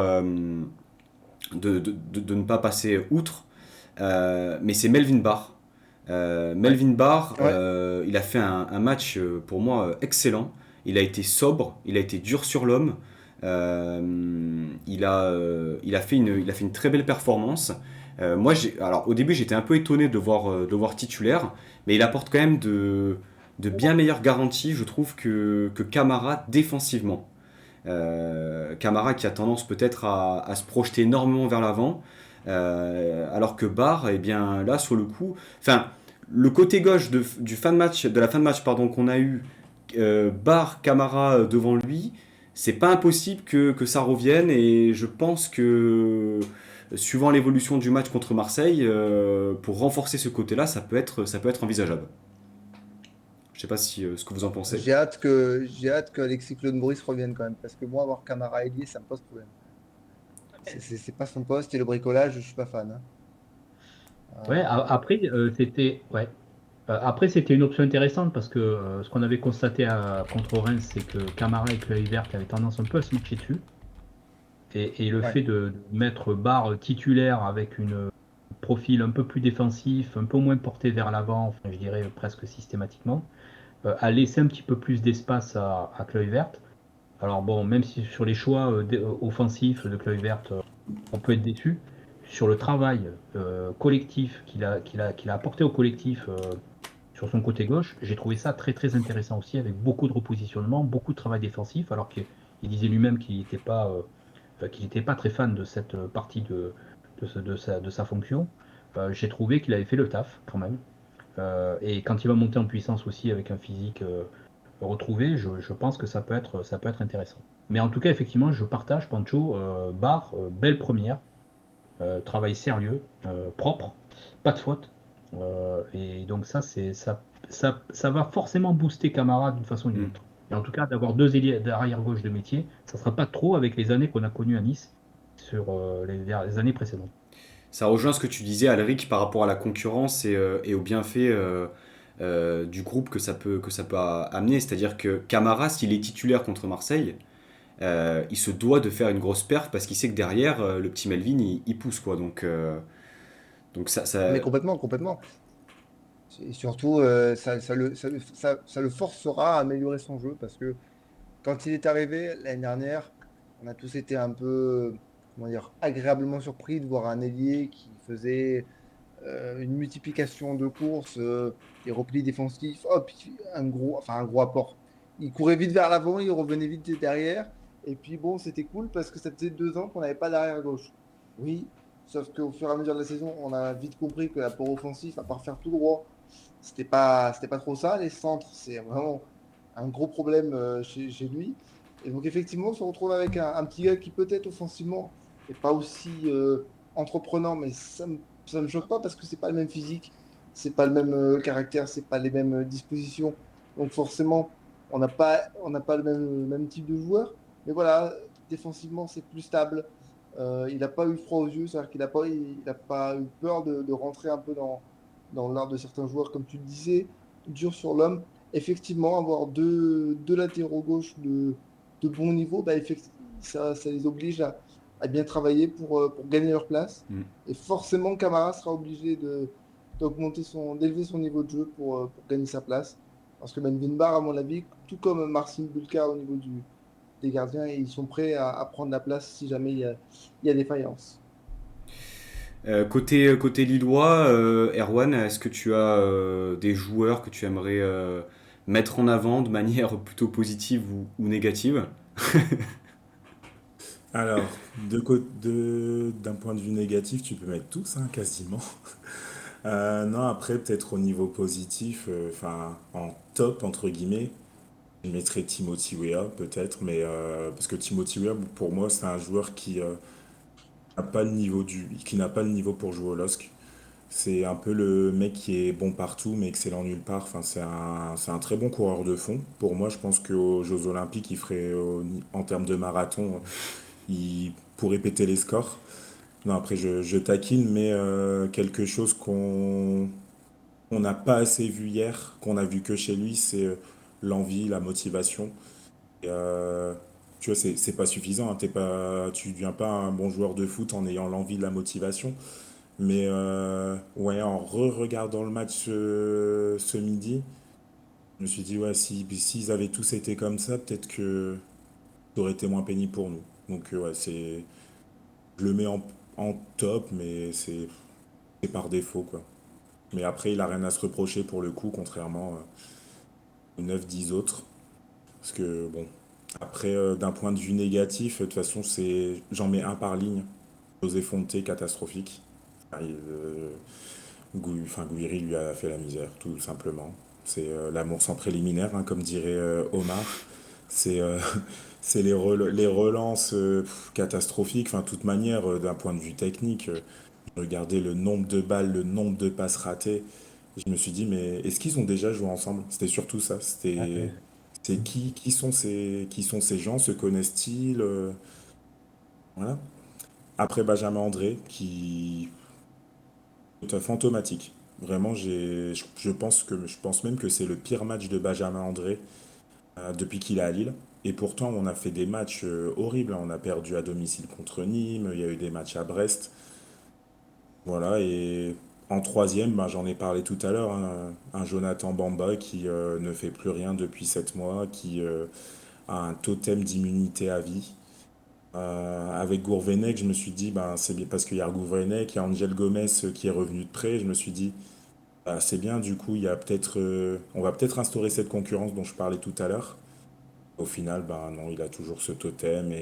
de ne pas passer outre. Mais c'est Melvin Barr. Ouais. Melvin Barr, Ouais. il a fait un match pour moi excellent. Il a été sobre, il a été dur sur l'homme. Il a fait une très belle performance. Moi, alors au début, j'étais un peu étonné de le voir titulaire, mais il apporte quand même de bien meilleures garanties, je trouve, que Camara défensivement. Camara qui a tendance peut-être à se projeter énormément vers l'avant, alors que Barr, eh bien là sur le coup, enfin le côté gauche de la fin de match pardon qu'on a eu, Barr, Camara devant lui, c'est pas impossible que ça revienne et je pense que suivant l'évolution du match contre Marseille, pour renforcer ce côté-là, ça peut être envisageable. Je sais pas si ce que vous en pensez. J'ai hâte que Alexis Claude Maurice revienne quand même, parce que moi, avoir Camara ailier, ça me pose problème. C'est pas son poste et le bricolage, je suis pas fan, hein. Ouais, Euh, après, c'était. Ouais. Après, c'était une option intéressante parce que ce qu'on avait constaté contre Reims, c'est que Camara et Kluivert avaient tendance un peu à se marcher dessus. Et le Ouais. fait de mettre Barre titulaire avec une profil un peu plus défensif, un peu moins porté vers l'avant, enfin, je dirais presque systématiquement, a laissé un petit peu plus d'espace à Kluivert. Alors bon, même si sur les choix offensifs de Kluivert, on peut être déçu, sur le travail collectif qu'il a apporté au collectif sur son côté gauche, j'ai trouvé ça très très intéressant aussi, avec beaucoup de repositionnement, beaucoup de travail défensif, alors qu'il disait lui-même qu'il n'était pas très fan de cette partie de sa fonction. J'ai trouvé qu'il avait fait le taf quand même. Et quand il va monter en puissance aussi avec un physique retrouvé, je pense que ça peut être intéressant. Mais en tout cas, effectivement, je partage Pancho, barre, belle première, travail sérieux, propre, pas de faute. Et donc ça va forcément booster Camara d'une façon ou d'une Mm. autre. Et en tout cas, d'avoir deux ailiers d'arrière gauche de métier, ça ne sera pas trop avec les années qu'on a connues à Nice sur les années précédentes. Ça rejoint ce que tu disais, Alric, par rapport à la concurrence et aux bienfaits du groupe que ça peut amener. C'est-à-dire que Camara, s'il est titulaire contre Marseille, il se doit de faire une grosse perf parce qu'il sait que derrière, le petit Melvin, il pousse, quoi. Donc Mais ça. complètement, complètement. Et surtout, ça le forcera à améliorer son jeu parce que quand il est arrivé l'année dernière, on a tous été un peu, comment dire, agréablement surpris de voir un ailier qui faisait une multiplication de courses, des replis défensifs, hop, un gros apport. Il courait vite vers l'avant, il revenait vite derrière. Et puis bon, c'était cool parce que ça faisait 2 ans qu'on n'avait pas d'arrière gauche. Oui, sauf qu'au fur et à mesure de la saison, on a vite compris que l'apport offensif, à part faire tout droit, c'était pas trop ça. Les centres, c'est vraiment un gros problème chez lui. Et donc effectivement, on se retrouve avec un petit gars qui peut-être offensivement n'est pas aussi entreprenant, mais ça me choque pas parce que c'est pas le même physique, c'est pas le même caractère, c'est pas les mêmes dispositions. Donc forcément, on n'a pas le même type de joueur. Mais voilà, défensivement, c'est plus stable. Il n'a pas eu froid aux yeux, c'est-à-dire qu'il n'a pas eu peur de rentrer un peu dans l'art de certains joueurs, comme tu le disais, dur sur l'homme. Effectivement, avoir deux latéraux gauche de bon niveau, bah, ça les oblige à bien travailler pour gagner leur place. Mm. Et forcément, Camara sera obligé d'élever son niveau de jeu pour gagner sa place. Parce que Melvin Barr, à mon avis, tout comme Marcin Bulka au niveau des gardiens, ils sont prêts à prendre la place si jamais il y a défaillance. Côté Lillois, Erwan, est-ce que tu as des joueurs que tu aimerais mettre en avant de manière plutôt positive ou négative? Alors, d'un point de vue négatif, tu peux mettre tous, hein, quasiment. Non, après, peut-être au niveau positif, enfin, en top, entre guillemets, je mettrais Timothy Weah, peut-être, mais parce que Timothy Weah, pour moi, c'est un joueur qui n'a pas le niveau pour jouer au LOSC. C'est un peu le mec qui est bon partout, mais excellent nulle part. Enfin, c'est un très bon coureur de fond. Pour moi, je pense qu'aux Jeux Olympiques, en termes de marathon, il pourrait péter les scores. Non, après, je taquine, mais quelque chose qu'on n'a pas assez vu hier, qu'on a vu que chez lui, c'est l'envie, la motivation. Et, tu vois, c'est pas suffisant, hein. Tu deviens pas un bon joueur de foot en ayant l'envie, la motivation. Mais ouais, en re-regardant le match ce midi, je me suis dit, ouais, s'ils avaient tous été comme ça, peut-être que ça aurait été moins pénible pour nous. Donc, ouais, je le mets en top, mais c'est par défaut, quoi. Mais après, il a rien à se reprocher pour le coup, contrairement aux 9-10 autres. Parce que, bon, après, d'un point de vue négatif, de toute façon, j'en mets un par ligne. José Fonte, catastrophique. Gouiri lui a fait la misère, tout simplement. C'est l'amour sans préliminaire, hein, comme dirait Omar. C'est c'est les relances catastrophiques. Enfin, de toute manière, d'un point de vue technique, regardez le nombre de balles, le nombre de passes ratées. Je me suis dit, mais est-ce qu'ils ont déjà joué ensemble? C'était surtout ça. Ouais. C'est qui sont ces gens? Se connaissent-ils? Voilà. Après Benjamin André, qui est fantomatique. Vraiment, je pense même que c'est le pire match de Benjamin André depuis qu'il est à Lille. Et pourtant, on a fait des matchs horribles, hein. On a perdu à domicile contre Nîmes, il y a eu des matchs à Brest. Voilà, et en troisième, ben, j'en ai parlé tout à l'heure, hein, un Jonathan Bamba qui ne fait plus rien depuis 7 mois, qui a un totem d'immunité à vie. Avec Gourvenec, je me suis dit, ben, c'est bien parce qu'il y a Gourvenec, il y a Angel Gomez qui est revenu de près. Je me suis dit, bah, c'est bien, du coup, on va peut-être instaurer cette concurrence dont je parlais tout à l'heure. Au final, ben non, il a toujours ce totem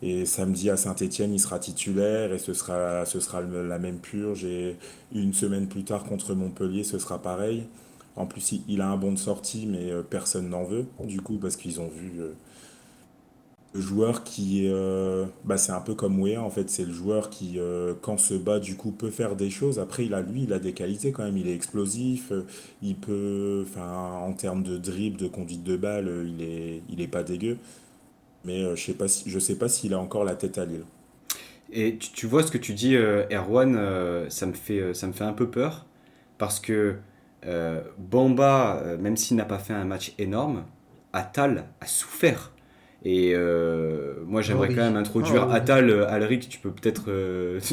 et samedi à Saint-Étienne, il sera titulaire et ce sera la même purge. Et une semaine plus tard contre Montpellier, ce sera pareil. En plus, il a un bon de sortie, mais personne n'en veut, du coup, parce qu'ils ont vu le joueur qui est, bah, c'est un peu comme Wea en fait, c'est le joueur qui quand se bat du coup peut faire des choses. Après il a des qualités quand même, il est explosif, il peut, enfin en termes de dribble, de conduite de balle, il est pas dégueu. Mais je sais pas s'il a encore la tête à Lille. Et tu vois ce que tu dis, Erwan, ça me fait un peu peur parce que Bamba, même s'il n'a pas fait un match énorme, Attal a souffert. Et moi, Oh j'aimerais quand même oui. introduire Oh oui. Attal. Alric, tu peux peut-être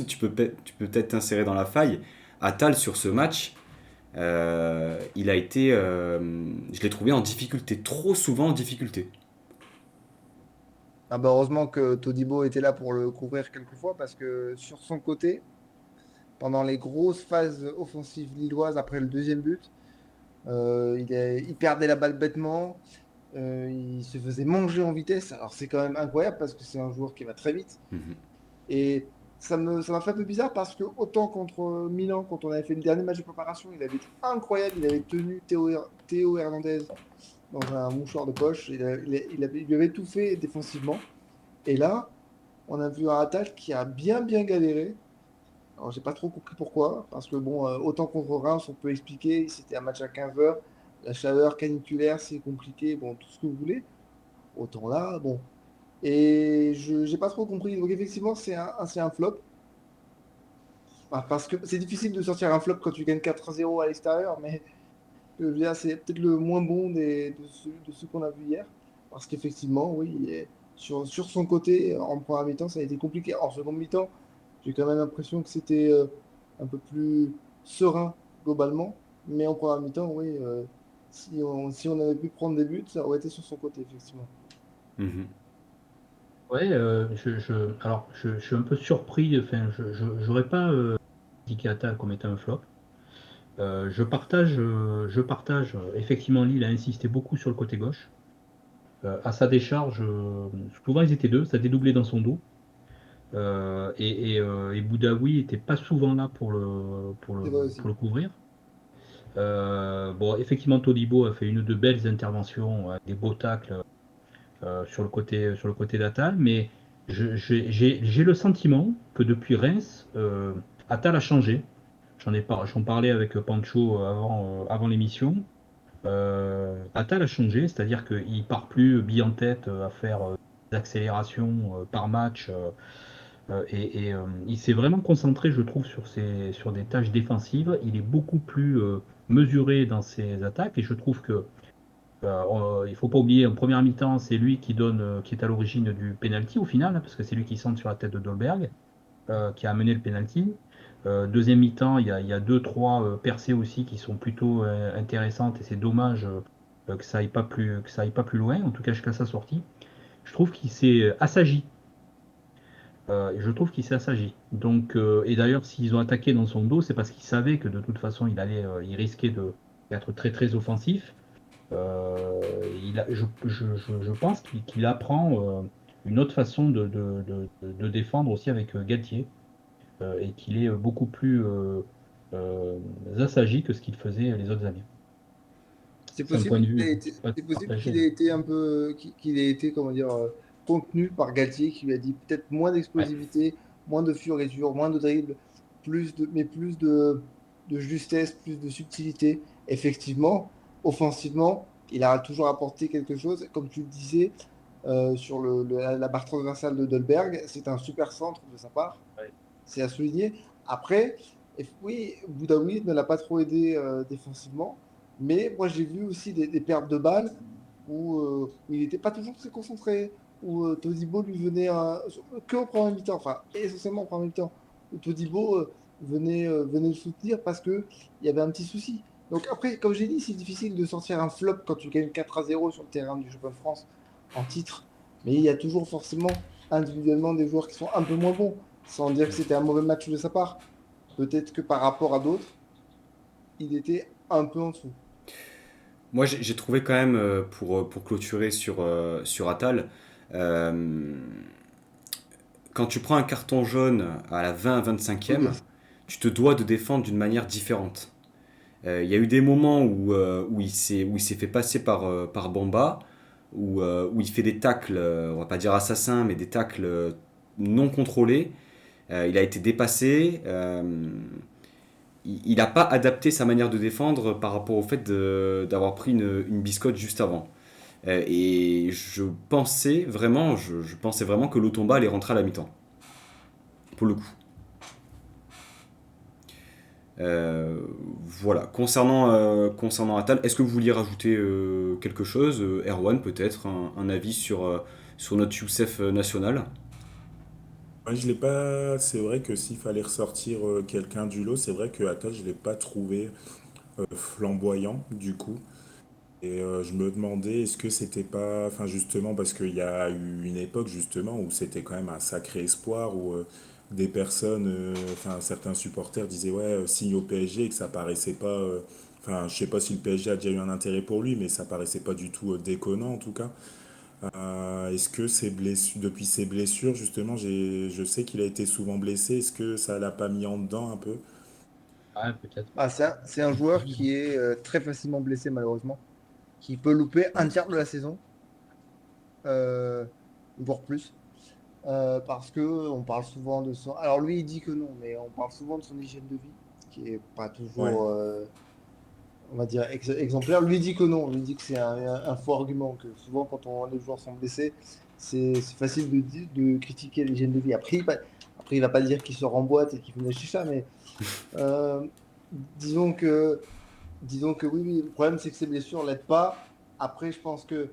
tu peux peut-être t'insérer dans la faille. Attal sur ce match, il a été, je l'ai trouvé en difficulté, trop souvent en difficulté. Ah bah heureusement que Todibo était là pour le couvrir quelques fois parce que sur son côté, pendant les grosses phases offensives lilloises après le deuxième but, il perdait la balle bêtement, il se faisait manger en vitesse. Alors c'est quand même incroyable parce que c'est un joueur qui va très vite. Mhm. Et ça m'a fait un peu bizarre parce que autant contre Milan, quand on avait fait le dernier match de préparation, il avait été incroyable, il avait tenu Théo Hernandez dans un mouchoir de poche, il lui avait tout fait défensivement. Et là, on a vu un Atal qui a bien galéré. Alors, j'ai pas trop compris pourquoi, parce que bon, autant contre Reims, on peut expliquer, c'était un match à 15 heures, la chaleur caniculaire, c'est compliqué, bon, tout ce que vous voulez. Autant là, bon. Et je j'ai pas trop compris. Donc, effectivement, c'est un flop. Parce que c'est difficile de sortir un flop quand tu gagnes 4-0 à l'extérieur, mais je veux dire, c'est peut-être le moins bon de ceux qu'on a vu hier. Parce qu'effectivement, oui, sur son côté, en première mi-temps, ça a été compliqué. En seconde mi-temps, j'ai quand même l'impression que c'était un peu plus serein globalement. Mais en première mi-temps, oui, si on avait pu prendre des buts, ça aurait été sur son côté, effectivement. Mhm. Ouais, alors je suis un peu surpris, enfin, j'aurais pas indiqué Atal comme étant un flop. Je partage, effectivement, Lille a insisté beaucoup sur le côté gauche. À sa décharge, souvent ils étaient deux, ça dédoublait dans son dos. Et Boudaoui était pas souvent là C'est vrai aussi. pour le couvrir. Bon, effectivement, Todibo a fait une ou deux belles interventions, des beaux tacles sur le côté d'Atal, mais j'ai le sentiment que depuis Reims, Atal a changé. J'en parlais avec Pancho avant l'émission. Attal a changé, c'est-à-dire qu'il part plus bille en tête à faire des accélérations par match il s'est vraiment concentré, je trouve, sur des tâches défensives. Il est beaucoup plus mesuré dans ses attaques et je trouve que il faut pas oublier en première mi-temps, c'est lui qui est à l'origine du penalty au final, hein, parce que c'est lui qui centre sur la tête de Dolberg, qui a amené le penalty. Deuxième mi-temps, il y a deux, trois percées aussi qui sont plutôt intéressantes et c'est dommage que ça aille pas plus loin, en tout cas jusqu'à sa sortie. Je trouve qu'il s'est assagi. Je trouve qu'il s'est assagi. Donc, et d'ailleurs, s'ils ont attaqué dans son dos, c'est parce qu'ils savaient que de toute façon, il risquait d'être très offensif. Je pense qu'il apprend une autre façon de défendre aussi avec Galtier et qu'il est beaucoup plus assagi que ce qu'il faisait les autres années. C'est un point de vue C'est possible partagé, qu'il hein. ait été un peu, qu'il ait été, comment dire, contenu par Galtier, qui lui a dit peut-être moins Ouais. d'explosivité, moins de fioritures, moins de dribble, mais plus de justesse, plus de subtilité. Effectivement, offensivement, il a toujours apporté quelque chose. Comme tu le disais, sur la barre transversale de Dolberg, c'est un super centre de sa part, Ouais. c'est à souligner. Après, Et oui, Boudaoui ne l'a pas trop aidé défensivement, mais moi j'ai vu aussi des pertes de balles où il n'était pas toujours très concentré, où Todibo lui venait que en première mi-temps, enfin essentiellement en première mi-temps, où Todibo venait le soutenir parce qu'il y avait un petit souci. Donc après, comme j'ai dit, c'est difficile de sortir un flop quand tu gagnes 4-0 sur le terrain du championnat de France en titre, mais il y a toujours forcément individuellement des joueurs qui sont un peu moins bons, sans dire que c'était un mauvais match de sa part. Peut-être que par rapport à d'autres, il était un peu en dessous. Moi, j'ai trouvé quand même, pour clôturer sur Attal, euh, quand tu prends un carton jaune à la 20 à Faut dire 25e, tu te dois de défendre d'une manière différente. Il y a eu des moments où il s'est fait passer par Bamba, où il fait des tacles, on va pas dire assassins, mais des tacles non contrôlés. Il a été dépassé. Il n'a pas adapté sa manière de défendre par rapport au fait d'avoir pris une biscotte juste avant. Et je pensais vraiment que l'Otomba allait rentrer à la mi-temps, pour le coup. Euh, voilà. Concernant Atal, est-ce que vous vouliez rajouter quelque chose, Erwan peut-être, un avis sur notre Youssef national? Moi, je l'ai pas. C'est vrai que s'il fallait ressortir quelqu'un du lot, c'est vrai que Atal, je l'ai pas trouvé flamboyant du coup. Et je me demandais, est-ce que c'était pas, enfin justement parce qu'il y a eu une époque justement où c'était quand même un sacré espoir où des personnes, enfin certains supporters disaient ouais signe au PSG et que ça paraissait pas, enfin je sais pas si le PSG a déjà eu un intérêt pour lui, mais ça paraissait pas du tout déconnant en tout cas. Est-ce que ces blessures, depuis ses blessures justement, je sais qu'il a été souvent blessé, est-ce que ça l'a pas mis en dedans un peu? Ouais, peut-être. Ah, c'est un joueur qui est très facilement blessé, malheureusement, qui peut louper un tiers de la saison, euh, voire plus. Parce que on parle souvent de son. Alors lui, il dit que non, mais on parle souvent de son hygiène de vie, qui est pas Ouais. toujours, on va dire, exemplaire. Lui dit que non, lui dit que c'est un faux argument, que souvent quand les joueurs sont blessés, c'est facile de critiquer l'hygiène de vie. Après, il va pas dire qu'il sort en boîte et qu'il fume la chicha, mais euh, disons que disons que oui, oui, le problème c'est que ses blessures l'aident pas. Après, je pense que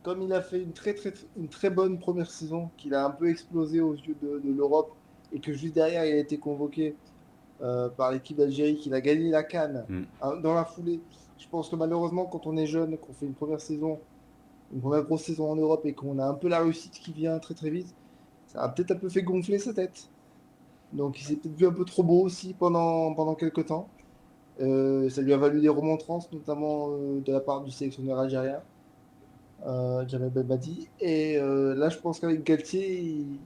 comme il a fait une très bonne première saison, qu'il a un peu explosé aux yeux de l'Europe et que juste derrière il a été convoqué par l'équipe d'Algérie, qu'il a gagné la CAN Hmm. hein, dans la foulée. Je pense que malheureusement, quand on est jeune, qu'on fait une première saison, une première grosse saison en Europe et qu'on a un peu la réussite qui vient très très vite, ça a peut-être un peu fait gonfler sa tête. Donc il s'est peut-être vu un peu trop beau aussi pendant quelques temps. Ça lui a valu des remontrances, notamment de la part du sélectionneur algérien, Jamel Belmadi. Et là, je pense qu'avec Galtier,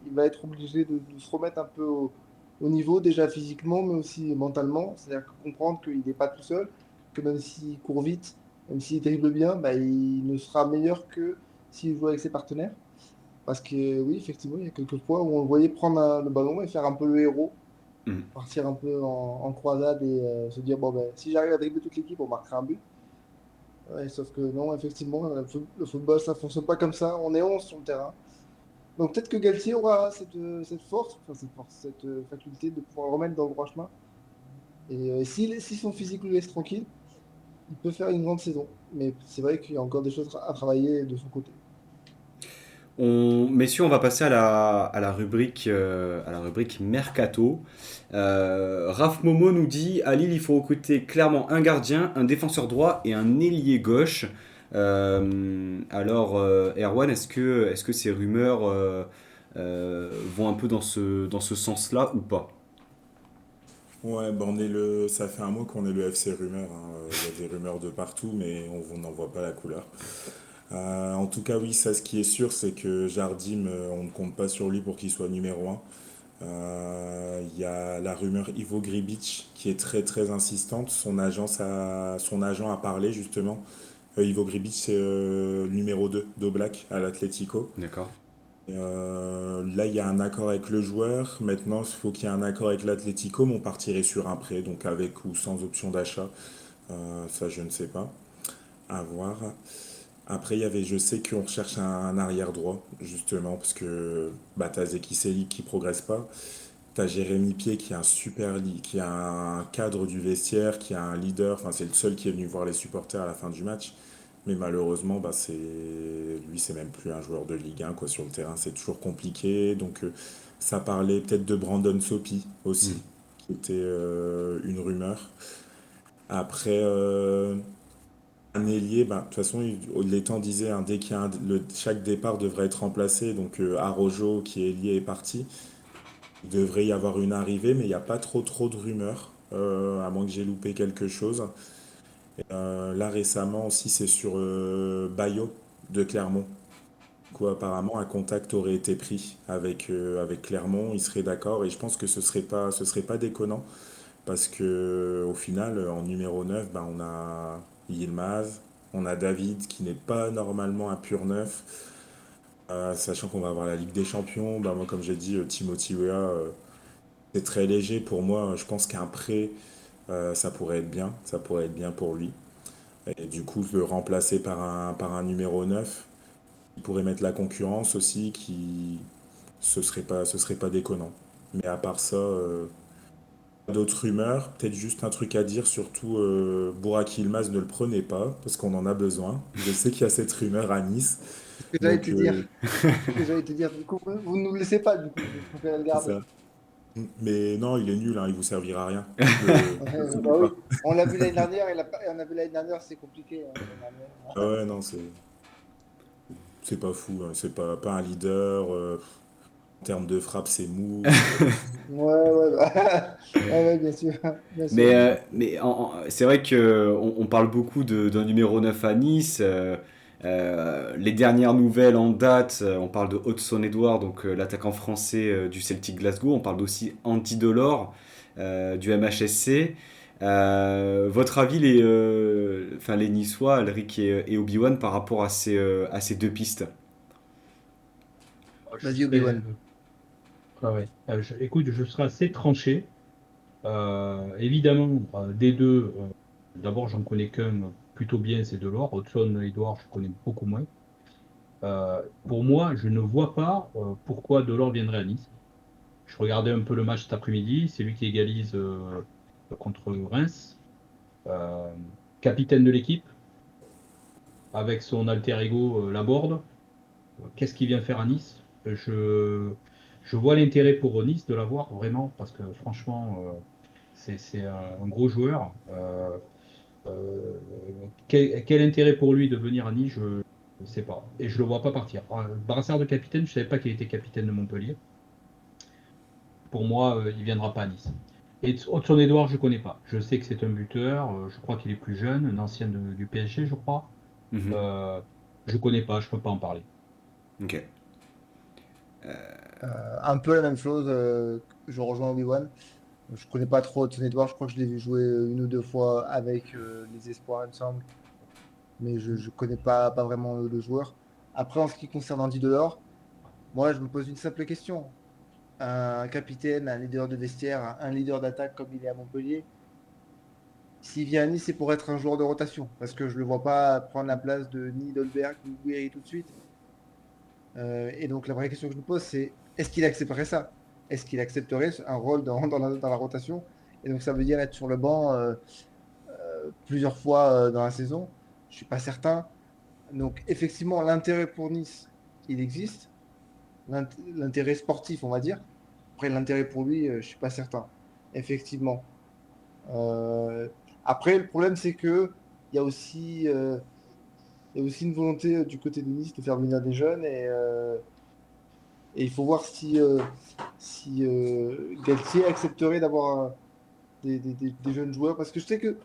il va être obligé de se remettre un peu au niveau, déjà physiquement, mais aussi mentalement. C'est-à-dire comprendre qu'il n'est pas tout seul, que même s'il court vite, même s'il dribble bien, bah, il ne sera meilleur que s'il joue avec ses partenaires. Parce que oui, effectivement, il y a quelques fois où on le voyait prendre le ballon et faire un peu le héros, Hmm. partir un peu en croisade et se dire, bon, ben, si j'arrive à dribbler toute l'équipe, on marquera un but. Ouais, sauf que non, effectivement, le football, ça fonctionne pas comme ça. On est 11 sur le terrain. Donc peut-être que Galtier aura cette force, enfin cette faculté de pouvoir le remettre dans le droit chemin. Et si son physique le laisse tranquille, il peut faire une grande saison. Mais c'est vrai qu'il y a encore des choses à travailler de son côté. Messieurs, on va passer à la rubrique Mercato. Raph Momo nous dit à Lille, il faut recruter clairement un gardien, un défenseur droit et un ailier gauche. Erwan, est-ce que ces rumeurs vont un peu dans ce sens-là ou pas? Ouais, bah ça fait un mois qu'on est le FC Rumeur, hein. Il y a des rumeurs de partout, mais on n'en voit pas la couleur. En tout cas, oui, ça, ce qui est sûr, c'est que Jardim, on ne compte pas sur lui pour qu'il soit numéro un. Il y a la rumeur Ivo Gribic qui est très très insistante. Son agent a parlé justement. Ivo Gribic, c'est numéro 2 d'Oblak à l'Atlético. D'accord. Là, il y a un accord avec le joueur. Maintenant, il faut qu'il y ait un accord avec l'Atlético, mais on partirait sur un prêt, donc avec ou sans option d'achat. Ça, je ne sais pas. À voir. Après, je sais qu'on recherche un arrière droit, justement, parce que bah, t'as Zeki Seli qui progresse pas. T'as Jérémy Pied qui est un qui est un cadre du vestiaire, qui est un leader. Enfin, c'est le seul qui est venu voir les supporters à la fin du match. Mais malheureusement, bah, lui, c'est même plus un joueur de Ligue 1 quoi, sur le terrain. C'est toujours compliqué. Donc, ça parlait peut-être de Brandon Sopi Hmm. aussi, qui était une rumeur. Après, un ailier, bah, de toute façon, les temps disaient, hein, dès qu'il y a chaque départ devrait être remplacé. Donc, Araujo, qui est ailier, est parti. Il devrait y avoir une arrivée, mais il n'y a pas trop de rumeurs, à moins que j'ai loupé quelque chose. Là récemment aussi, c'est sur Bayo de Clermont. Quoi, apparemment, un contact aurait été pris avec Clermont, il serait d'accord, et je pense que ce serait pas déconnant, parce que au final, en numéro 9 ben, on a Yilmaz, on a David qui n'est pas normalement un pur neuf, sachant qu'on va avoir la Ligue des Champions. Ben, moi, comme j'ai dit, Timothy Weah, c'est très léger pour moi. Je pense qu'un prêt, ça pourrait être bien pour lui. Et du coup, le remplacer par un numéro 9, il pourrait mettre la concurrence aussi, ce serait pas déconnant. Mais à part ça, pas d'autres rumeurs, peut-être juste un truc à dire, surtout Burak Yilmaz ne le prenez pas, parce qu'on en a besoin. Je sais qu'il y a cette rumeur à Nice, C'est ce que j'allais donc te dire. C'est ce que j'allais te dire. Du coup, vous ne nous le laissez pas, du coup, vous préférez le c'est garder. ça. Mais non, il est nul, hein, il vous servira à rien. Le prenez Bah oui. pas. On l'a vu l'année dernière, on a vu l'année dernière, c'est compliqué, hein, l'année Ah dernière. ouais, non, c'est pas fou, hein, c'est pas un leader. En termes de frappe, c'est mou. Ouais, ouais, bah, ouais, ouais, bien sûr, bien sûr. C'est vrai que on parle beaucoup d'un numéro 9 à Nice. Les dernières nouvelles en date, on parle de Hudson Edouard, donc l'attaquant français du Celtic Glasgow. On parle aussi Andy Delors du MHSC. Votre avis, enfin, les Niçois, Alric et Obi-Wan, par rapport à ces deux pistes? Je Vas-y, serais, Obi-Wan. écoute, je serais assez tranché. Évidemment, des deux, d'abord, j'en connais qu'un plutôt bien, c'est Delors. Hudson Edouard, je connais beaucoup moins. Pour moi, je ne vois pas pourquoi Delors viendrait à Nice. Je regardais un peu le match cet après-midi. C'est lui qui égalise contre Reims. Euh, Capitaine de l'équipe, avec son alter ego Laborde. Qu'est-ce qu'il vient faire à Nice? Je vois l'intérêt pour Nice de l'avoir, vraiment, parce que franchement, c'est un gros joueur. Euh, quel intérêt pour lui de venir à Nice, je ne sais pas. Et je ne le vois pas partir. Brassard de capitaine, je ne savais pas qu'il était capitaine de Montpellier. Pour moi, il ne viendra pas à Nice. Et Hudson Edouard, je ne connais pas. Je sais que c'est un buteur. Je crois qu'il est plus jeune, un ancien du PSG, je crois. Mhm. Euh, je ne connais pas, je ne peux pas en parler. Ok. Un peu la même chose, je rejoins Obi-Wan. Je connais pas trop Hudson Edouard, je crois que je l'ai vu jouer une ou deux fois avec les Espoirs, il me semble, mais je ne connais pas vraiment le joueur. Après, en ce qui concerne Andy Delors, moi, je me pose une simple question. Un capitaine, un leader de vestiaire, un leader d'attaque comme il est à Montpellier, s'il vient à Nice, c'est pour être un joueur de rotation, parce que je ne le vois pas prendre la place de ni Dolberg ni Guéry tout de suite. Et donc, la vraie question que je me pose, c'est est-ce qu'il accepterait ça? Est-ce qu'il accepterait un rôle dans la rotation? Et donc, ça veut dire être sur le banc plusieurs fois dans la saison. Je suis pas certain. Donc, effectivement, l'intérêt pour Nice, il existe. L'intérêt sportif, on va dire. Après, l'intérêt pour lui, je suis pas certain. Effectivement. Euh, Après, le problème, c'est que il y a aussi une volonté du côté de Nice de faire venir des jeunes et il faut voir si Galtier accepterait d'avoir des jeunes joueurs parce que je sais que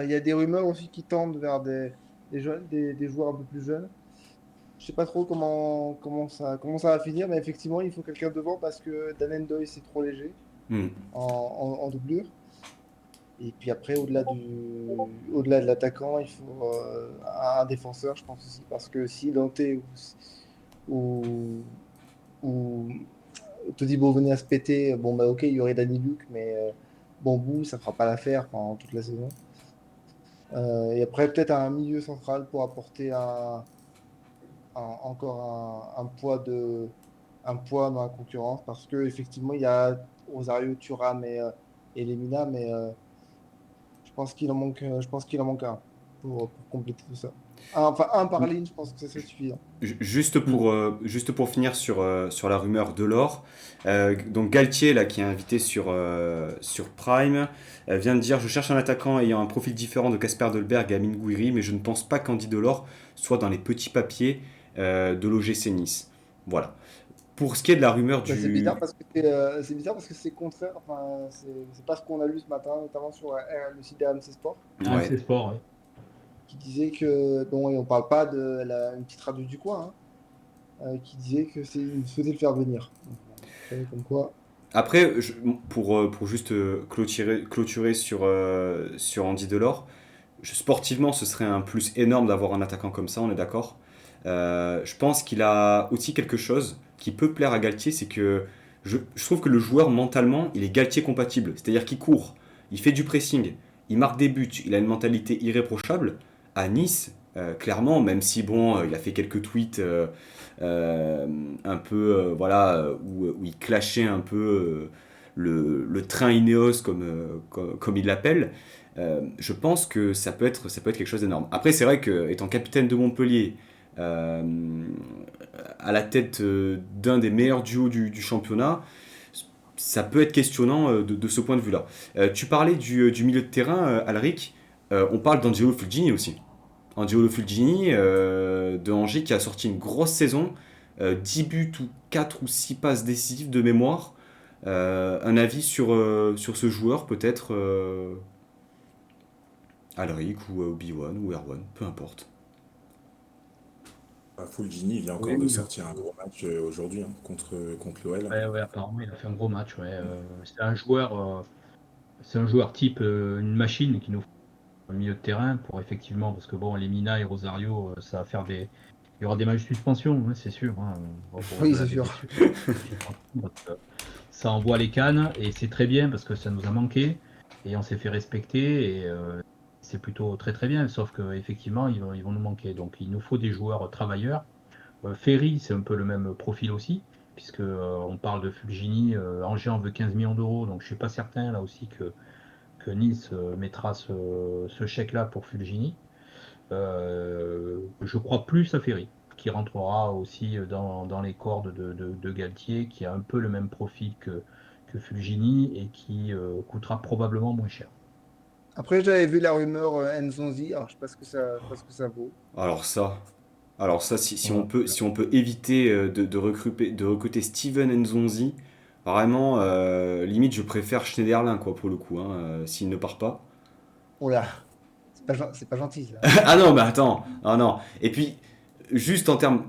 il y a des rumeurs aussi qui tendent vers des joueurs un peu plus jeunes. Je sais pas trop comment ça va finir, mais effectivement, il faut quelqu'un devant parce que Dan Ndoye, c'est trop léger Hmm. en doublure. Et puis après, au-delà de l'attaquant, il faut un défenseur, je pense aussi, parce que si Dante ou, ou Todibo venait à se péter, bon bah ok, il y aurait Danny Luc, mais Bambou, ça fera pas l'affaire pendant toute la saison. Et après, peut-être un milieu central pour apporter encore un poids un poids dans la concurrence parce que effectivement il y a Rosario, Thuram et Lemina, mais je pense qu'il en manque un pour compléter tout ça. Enfin, un par ligne, je pense que ça serait suffisant. Juste pour finir sur la rumeur de l'or, donc Galtier, là, qui est invité sur Prime, vient de dire: Je cherche un attaquant ayant un profil différent de Kasper Dolberg et Amin Gouiri, mais je ne pense pas qu'Andy Delors soit dans les petits papiers de l'OGC Nice. Voilà. Pour ce qui est de la rumeur Bah, du. c'est bizarre parce que c'est contraire. Enfin, c'est pas ce qu'on a lu ce matin, notamment sur le site de RMC Sport, Ouais. C'est sport, ouais. qui disait que, bon, et on parle pas de une petite radio du coin, qui disait que il souhaitait le faire venir. Donc, bon, vous savez, comme quoi. Après, pour juste clôturer sur Andy Delors, sportivement, ce serait un plus énorme d'avoir un attaquant comme ça, on est d'accord. Je pense qu'il a aussi quelque chose qui peut plaire à Galtier, c'est que je trouve que le joueur, mentalement, il est Galtier compatible. C'est-à-dire qu'il court, il fait du pressing, il marque des buts, il a une mentalité irréprochable. À Nice, clairement, même si bon, il a fait quelques tweets un peu, où il clashait un peu le train Ineos, comme il l'appelle. Je pense que ça peut être quelque chose d'énorme. Après, c'est vrai que étant capitaine de Montpellier, euh, à la tête d'un des meilleurs duos du championnat, ça peut être questionnant de ce point de vue-là. Tu parlais du milieu de terrain, Alric. On parle d'Angelo Fulgini aussi. Angelo Fulgini de Angers qui a sorti une grosse saison, 10 buts ou 4 ou 6 passes décisives de mémoire. Un avis sur ce joueur peut-être, Alric ou Obi-Wan ou Erwan, peu importe. Fulgini vient encore de Oui, sortir un gros match aujourd'hui, hein, contre l'OL. ouais, ouais, apparemment, il a fait un gros match. Ouais. C'est un joueur type, une machine qui nous faut un milieu de terrain pour effectivement, parce que bon, les Mina et Rosario, ça va faire des. Il y aura des matchs de suspension, hein, c'est sûr. Hein. Bon, pour Oui, la c'est sûr. blessure. Donc, ça envoie les cannes et c'est très bien parce que ça nous a manqué et on s'est fait respecter et c'est plutôt très très bien. Sauf qu'effectivement, ils vont nous manquer. Donc il nous faut des joueurs travailleurs. Ferry, c'est un peu le même profil aussi, puisque on parle de Fulgini. Angers en veut 15 millions d'euros, donc je suis pas certain là aussi que Nice mettra ce chèque-là pour Fulgini. Je crois plus à Ferry, qui rentrera aussi dans les cordes de Galtier, qui a un peu le même profil que Fulgini et qui coûtera probablement moins cher. Après, j'avais vu la rumeur Nzonzi, alors je sais pas ce que ça vaut. Alors ça, si on Voilà. peut éviter de recruter Steven Nzonzi, vraiment, limite, je préfère Schneiderlin, quoi, pour le coup, hein, s'il ne part pas. Oh là, c'est pas gentil ça. Ah non, mais attends, ah non. Et puis, juste en termes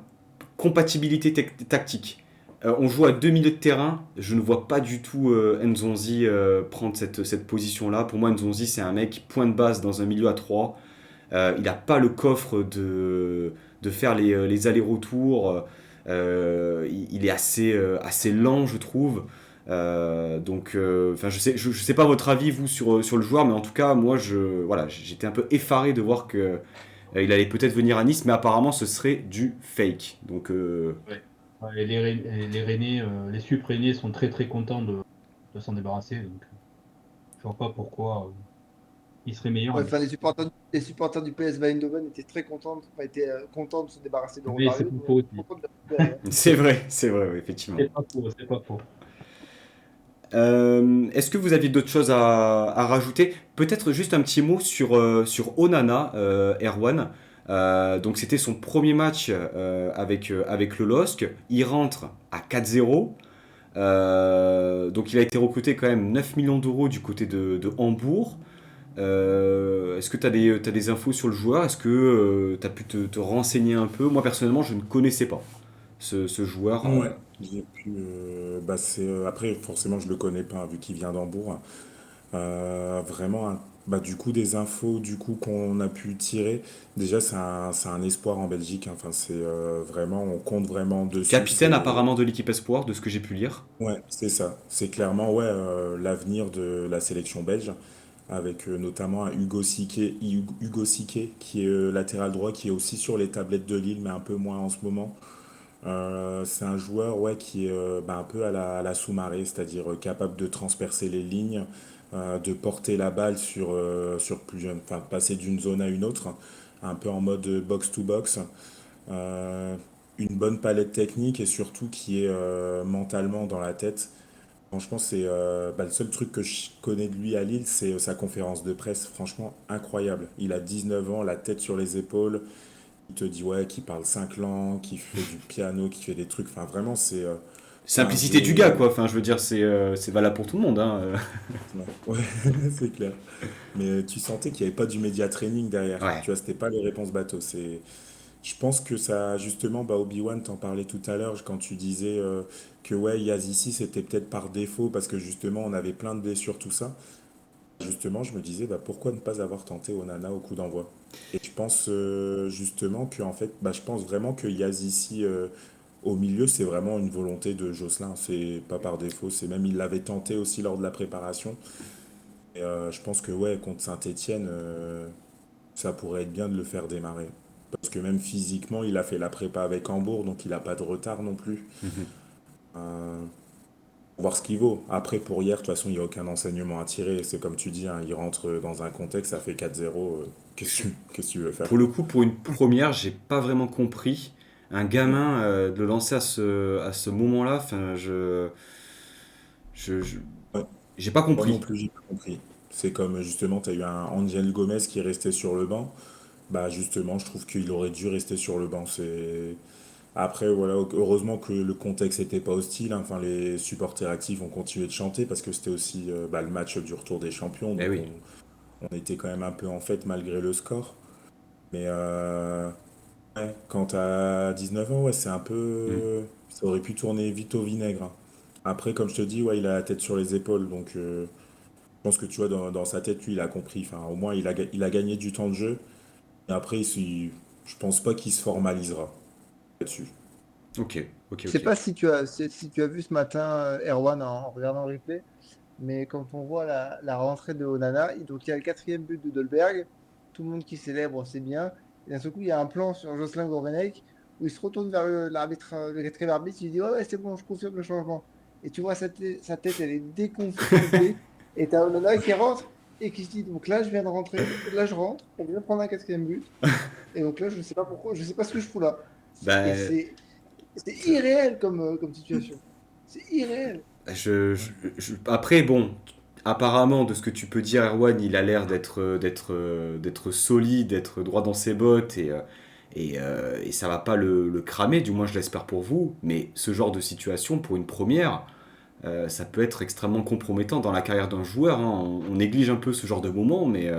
compatibilité tactique, on joue à deux milieux de terrain, je ne vois pas du tout Nzonzi prendre cette position-là. Pour moi, Nzonzi, c'est un mec point de base dans un milieu à 3. Il n'a pas le coffre de faire les allers-retours. Il est assez lent, je trouve. Donc, je sais pas votre avis, vous, sur le joueur, mais en tout cas, moi, voilà, j'étais un peu effaré de voir que il allait peut-être venir à Nice, mais apparemment, ce serait du fake. Donc, Ouais. Ouais, et les Rennais, les Sup Rennais sont très très contents de s'en débarrasser. Donc, je vois pas pourquoi il serait meilleur à Ouais, Nice. enfin, les supporters du PSV Eindhoven étaient très contents, enfin, étaient contents de se débarrasser de Mais c'est Rosario, pas mais faux aussi. contents de le récupérer, hein. c'est vrai, oui, effectivement. C'est pas faux, c'est pas faux. Est-ce que vous aviez d'autres choses à rajouter? Peut-être juste un petit mot sur Onana, Erwan. Donc c'était son premier match avec le LOSC. Il rentre à 4-0. Donc il a été recruté quand même 9 millions d'euros du côté de Hambourg. Est-ce que tu as des infos sur le joueur? Est-ce que tu as pu te renseigner un peu? Moi personnellement, je ne connaissais pas ce joueur. Ouais, j'ai pu. Après, forcément, je le connais pas, vu qu'il vient d'Hambourg. Vraiment, bah, du coup, des infos du coup qu'on a pu tirer. Déjà, c'est un espoir en Belgique, hein. Enfin, vraiment, on compte vraiment dessus. Capitaine apparemment de l'équipe Espoir, de ce que j'ai pu lire. Ouais, c'est ça. C'est clairement, ouais, l'avenir de la sélection belge, avec notamment un Hugo Siquet, qui est latéral droit, qui est aussi sur les tablettes de Lille, mais un peu moins en ce moment. C'est un joueur ouais, qui est un peu à la sous-marée, c'est-à-dire capable de transpercer les lignes, de porter la balle sur enfin, passer d'une zone à une autre, un peu en mode box-to-box. Euh, une bonne palette technique et surtout qui est mentalement dans la tête. Franchement, c'est le seul truc que je connais de lui à Lille, c'est sa conférence de presse. Franchement, incroyable. Il a 19 ans, la tête sur les épaules. Il te dit ouais, qu'il parle 5 langues, qu'il fait du piano, qu'il fait des trucs. Enfin, vraiment, c'est un Simplicité du gars, génie. quoi. Enfin, je veux dire, c'est valable pour tout le monde, hein. Ouais, ouais, c'est clair. Mais tu sentais qu'il n'y avait pas du média training derrière. Ouais. Tu vois, c'était pas les réponses bateau. Je pense que ça, justement, Obi-Wan t'en parlait tout à l'heure quand tu disais que ouais, Yazici c'était peut-être par défaut parce que justement on avait plein de blessures, tout ça. Justement, je me disais pourquoi ne pas avoir tenté Onana au coup d'envoi. Et je pense justement que en fait, je pense vraiment que Yazici au milieu, c'est vraiment une volonté de Jocelyn. C'est pas par défaut. C'est même il l'avait tenté aussi lors de la préparation. Et je pense que ouais, contre Saint-Étienne, ça pourrait être bien de le faire démarrer. Parce que même physiquement, il a fait la prépa avec Hambourg, donc il n'a pas de retard non plus. Mhm. Euh, Pour voir ce qu'il vaut. Après, pour hier, de toute façon, il n'y a aucun enseignement à tirer. C'est comme tu dis, hein, il rentre dans un contexte, ça fait 4-0. Qu'est-ce que tu veux faire? Pour le coup, pour une première, j'ai pas vraiment compris. Un gamin de le lancer à ce moment-là, enfin, je, je- Ouais, j'ai pas moi non compris. plus, j'ai pas compris. C'est comme justement, tu as eu un Angel Gomez qui est resté sur le banc. Bah justement, je trouve qu'il aurait dû rester sur le banc. Après, voilà, heureusement que le contexte n'était pas hostile, hein. Enfin, les supporters actifs ont continué de chanter parce que c'était aussi le match du retour des champions. Eh Donc, oui. on était quand même un peu en fête malgré le score. Mais ouais, quand t'as 19 ans, ouais, c'est un Mm. peu. Ça aurait pu tourner vite au vinaigre, hein. Après, comme je te dis, ouais, il a la tête sur les épaules. Donc, je pense que tu vois, dans sa tête, lui, il a compris. Enfin, au moins, il a gagné du temps de jeu. Et après, je pense pas qu'il se formalisera là-dessus. Ok, ok, Je sais ok. pas si tu as vu ce matin Erwan en regardant le replay, mais quand on voit la rentrée de Onana, donc il y a le quatrième but de Dolberg, tout le monde qui célèbre, c'est bien. Et d'un seul coup, il y a un plan sur Jocelyn Gourvenec où il se retourne vers l'arbitre, le quatrième arbitre, il dit ouais, ouais, c'est bon, je confirme le changement. Et tu vois sa tête, elle est déconcertée. Et t'as Onana qui rentre et qui se dit donc là, je viens de rentrer, là, je rentre, on vient de prendre un quatrième but. Et donc là, je sais pas pourquoi, je sais pas ce que je fous là. Et Bah, c'est irréel comme situation. C'est irréel. après, bon, apparemment, de ce que tu peux dire, Erwan, il a l'air d'être solide, d'être droit dans ses bottes et ça va pas le cramer, du moins je l'espère pour vous. Mais ce genre de situation, pour une première, ça peut être extrêmement compromettant dans la carrière d'un joueur, hein. On néglige un peu ce genre de moment, mais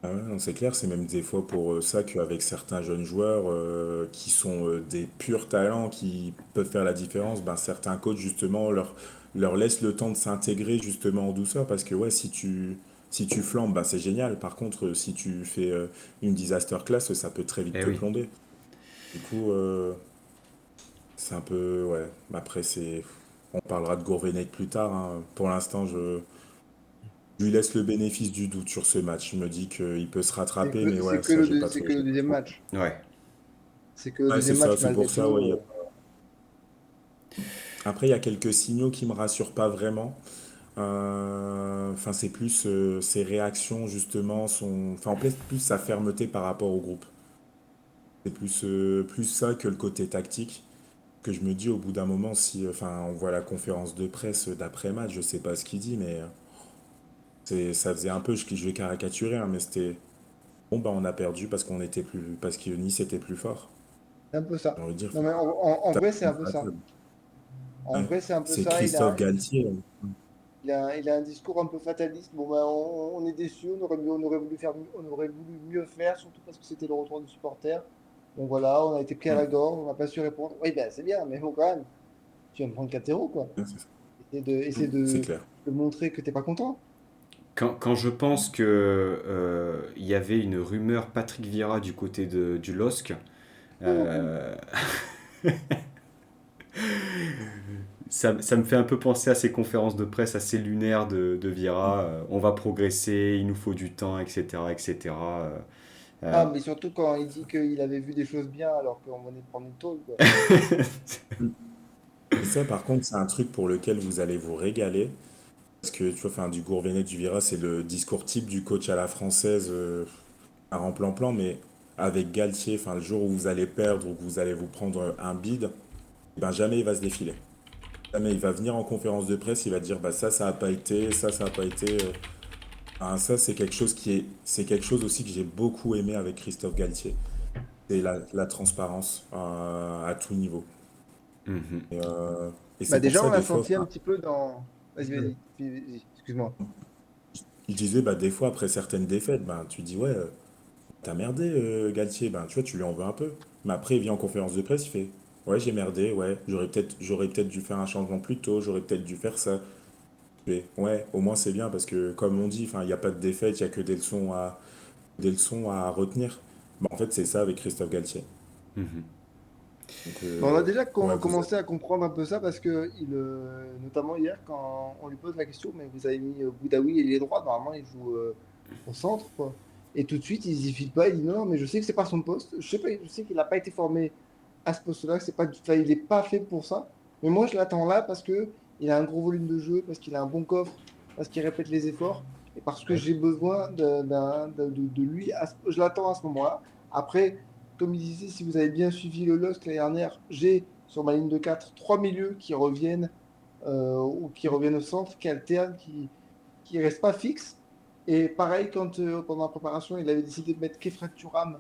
Ah ouais, non, c'est clair, c'est même des fois pour ça qu'avec certains jeunes joueurs qui sont des purs talents, qui peuvent faire la différence, certains coachs justement leur laissent le temps de s'intégrer justement en douceur parce que ouais, si tu flambes, c'est génial. Par contre, si tu fais une disaster class, ça peut très vite eh te oui. plomber. Du coup, c'est un peu, ouais. Après, on parlera de Gourvenec plus tard, hein. Pour l'instant, je lui laisse le bénéfice du doute sur ce match. Je me dis qu'il peut se rattraper, mais ouais, ça, C'est que le j'ai pas deuxième trop. match. Ouais. C'est que le Ouais, c'est deuxième ça, match, c'est malgré pour ça, ouais. tout. Après, il y a quelques signaux qui me rassurent pas vraiment. Enfin, c'est plus ses réactions, justement, enfin, en fait, plus sa fermeté par rapport au groupe. C'est plus ça que le côté tactique. Que je me dis au bout d'un moment, si, enfin, on voit la conférence de presse d'après-match, je sais pas ce qu'il dit, mais ça faisait un peu, je vais caricaturer, hein, mais c'était bon, on a perdu parce que Nice était plus fort. C'est un peu ça. J'ai envie de dire, Non, mais en ça, vrai, c'est un peu ça. En ouais. vrai, c'est un peu C'est ça. Christophe Galtier. Il a un discours un peu fataliste. Bon, ben, on est déçus, on aurait voulu mieux faire, surtout parce que c'était le retour du supporter. Donc voilà, on a été pris à Mm. la gorge, on n'a pas su répondre. Oui, ben c'est bien, mais bon, quand même, tu viens de prendre 4-0, quoi. Ouais, c'est ça. Essaie C'est clair. de montrer que t'es pas content. Quand je pense que il y avait une rumeur Patrick Vieira du côté du LOSC, euh, ça me fait un peu penser à ces conférences de presse assez lunaires de Vieira. On va progresser, il nous faut du temps, etc., etc. Ah, mais surtout quand il dit qu'il avait vu des choses bien alors qu'on venait de prendre une tôle, quoi. Et ça, par contre, c'est un truc pour lequel vous allez vous régaler. Parce que, tu vois, enfin, du Gourvenet, du Vira, c'est le discours type du coach à la française, à remplan-plan, mais avec Galtier, enfin, le jour où vous allez perdre ou que vous allez vous prendre un bide, ben jamais il va se défiler. Jamais il va venir en conférence de presse, il va dire, bah ça a pas été, ça a pas été. Hein, ça, c'est quelque chose aussi que j'ai beaucoup aimé avec Christophe Galtier. C'est la transparence à tout niveau. Mhm. Et Bah c'est pour déjà, ça, on l'a des fois, senti un enfin, petit peu dans... Vas-y, excuse-moi. il disait, bah, des fois, après certaines défaites, ben, tu dis, ouais, t'as merdé, Galtier, ben, tu vois, tu lui en veux un peu. Mais après, il vient en conférence de presse, il fait, ouais, j'ai merdé, ouais, j'aurais peut-être dû faire un changement plus tôt, j'aurais peut-être dû faire ça. Mais ouais, au moins, c'est bien, parce que, comme on dit, enfin, il n'y a pas de défaite, il n'y a que des leçons à retenir. Bah, en fait, c'est ça avec Christophe Galtier. Mhm. Donc, Bah, on a déjà ouais, commencé à comprendre un peu ça parce que, notamment hier, quand on lui pose la question, mais vous avez mis Boudaoui et il est droit, normalement il joue au centre, quoi. Et tout de suite, il n'y file pas, il dit non, mais je sais que c'est pas son poste, je sais pas, je sais qu'il n'a pas été formé à ce poste-là, que c'est pas, enfin, il n'est pas fait pour ça. Mais moi, je l'attends là parce que il a un gros volume de jeu, parce qu'il a un bon coffre, parce qu'il répète les efforts, et parce que Ouais. j'ai besoin de lui. Je l'attends à ce moment-là. Après, comme il disait, si vous avez bien suivi le LOSC l'année dernière, j'ai sur ma ligne de 4 trois milieux qui reviennent ou qui reviennent au centre, qui alternent, qui restent pas fixes. Et pareil, quand pendant la préparation, il avait décidé de mettre Kefra Turam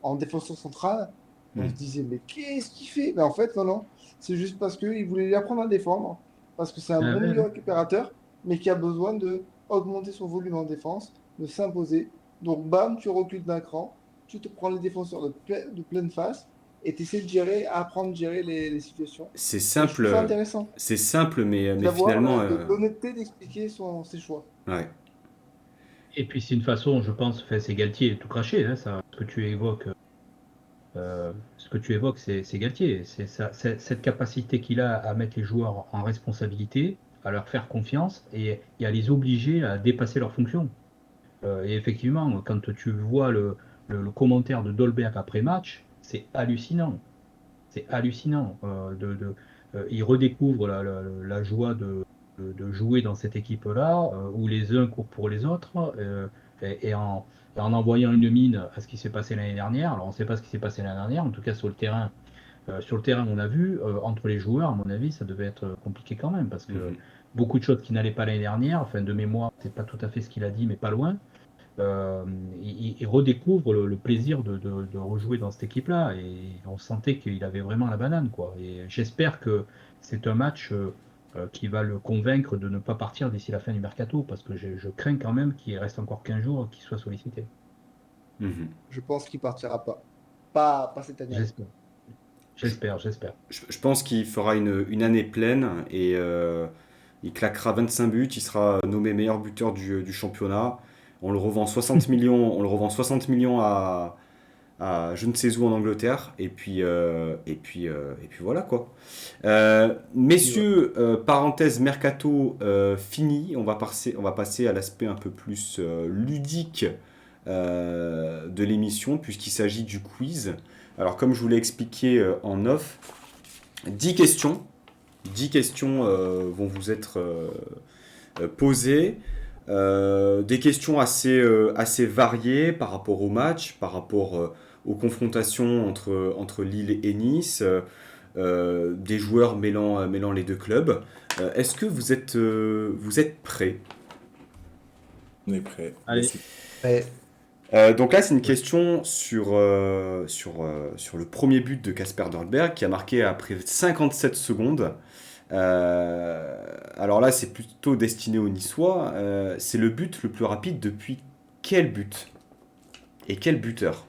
en défenseur central, on se Mhm. disait, mais qu'est-ce qu'il fait? Mais en fait, non, non. C'est juste parce qu'il voulait lui apprendre à défendre, parce que c'est un Ah bon ouais, milieu ouais. récupérateur, mais qui a besoin de augmenter son volume en défense, de s'imposer. Donc, bam, tu recules d'un cran, tu te prends les défenseurs de pleine face et tu essaies de gérer, apprendre à gérer les situations. C'est Et je trouve ça simple, intéressant mais d'avoir finalement, l'honnêteté d'expliquer ses choix. ouais. Et puis c'est une façon, je pense, enfin, c'est Galtier tout craché, hein, ça, ce que tu évoques, c'est Galtier. Cette capacité qu'il a à mettre les joueurs en responsabilité, à leur faire confiance et à les obliger à dépasser leurs fonctions. Et effectivement, quand tu vois le commentaire de Dolberg après match, c'est hallucinant. C'est hallucinant. Il redécouvre la joie de jouer dans cette équipe-là, où les uns courent pour les autres, et en envoyant une mine à ce qui s'est passé l'année dernière. Alors, on ne sait pas ce qui s'est passé l'année dernière, en tout cas sur le terrain, on a vu, entre les joueurs, à mon avis, ça devait être compliqué quand même, parce que Mhm. beaucoup de choses qui n'allaient pas l'année dernière, enfin, de mémoire, c'est pas tout à fait ce qu'il a dit, mais pas loin. Il redécouvre le plaisir de rejouer dans cette équipe-là, et on sentait qu'il avait vraiment la banane, quoi. Et j'espère que c'est un match qui va le convaincre de ne pas partir d'ici la fin du mercato, parce que je crains quand même qu'il reste encore 15 jours qu'il soit sollicité. Mhm. Je pense qu'il partira pas. Pas cette année. J'espère, j'espère. Je pense qu'il fera une année pleine et il claquera 25 buts. Il sera nommé meilleur buteur du championnat. On le revend 60 millions, on le revend 60 millions à je ne sais où en Angleterre. Et puis voilà quoi. Messieurs, parenthèse mercato fini. On va passer à l'aspect un peu plus ludique de l'émission, puisqu'il s'agit du quiz. Alors, comme je vous l'ai expliqué en off, 10 questions. 10 questions vont vous être posées. Des questions assez variées par rapport au match, par rapport aux confrontations entre Lille et Nice, des joueurs mêlant les deux clubs. Est-ce que vous êtes prêts? on est prêt. Allez, Mais Donc là, c'est une question sur le premier but de Kasper Dolberg qui a marqué après 57 secondes. Alors là, c'est plutôt destiné aux Niçois. C'est le but le plus rapide depuis quel but? Et quel buteur?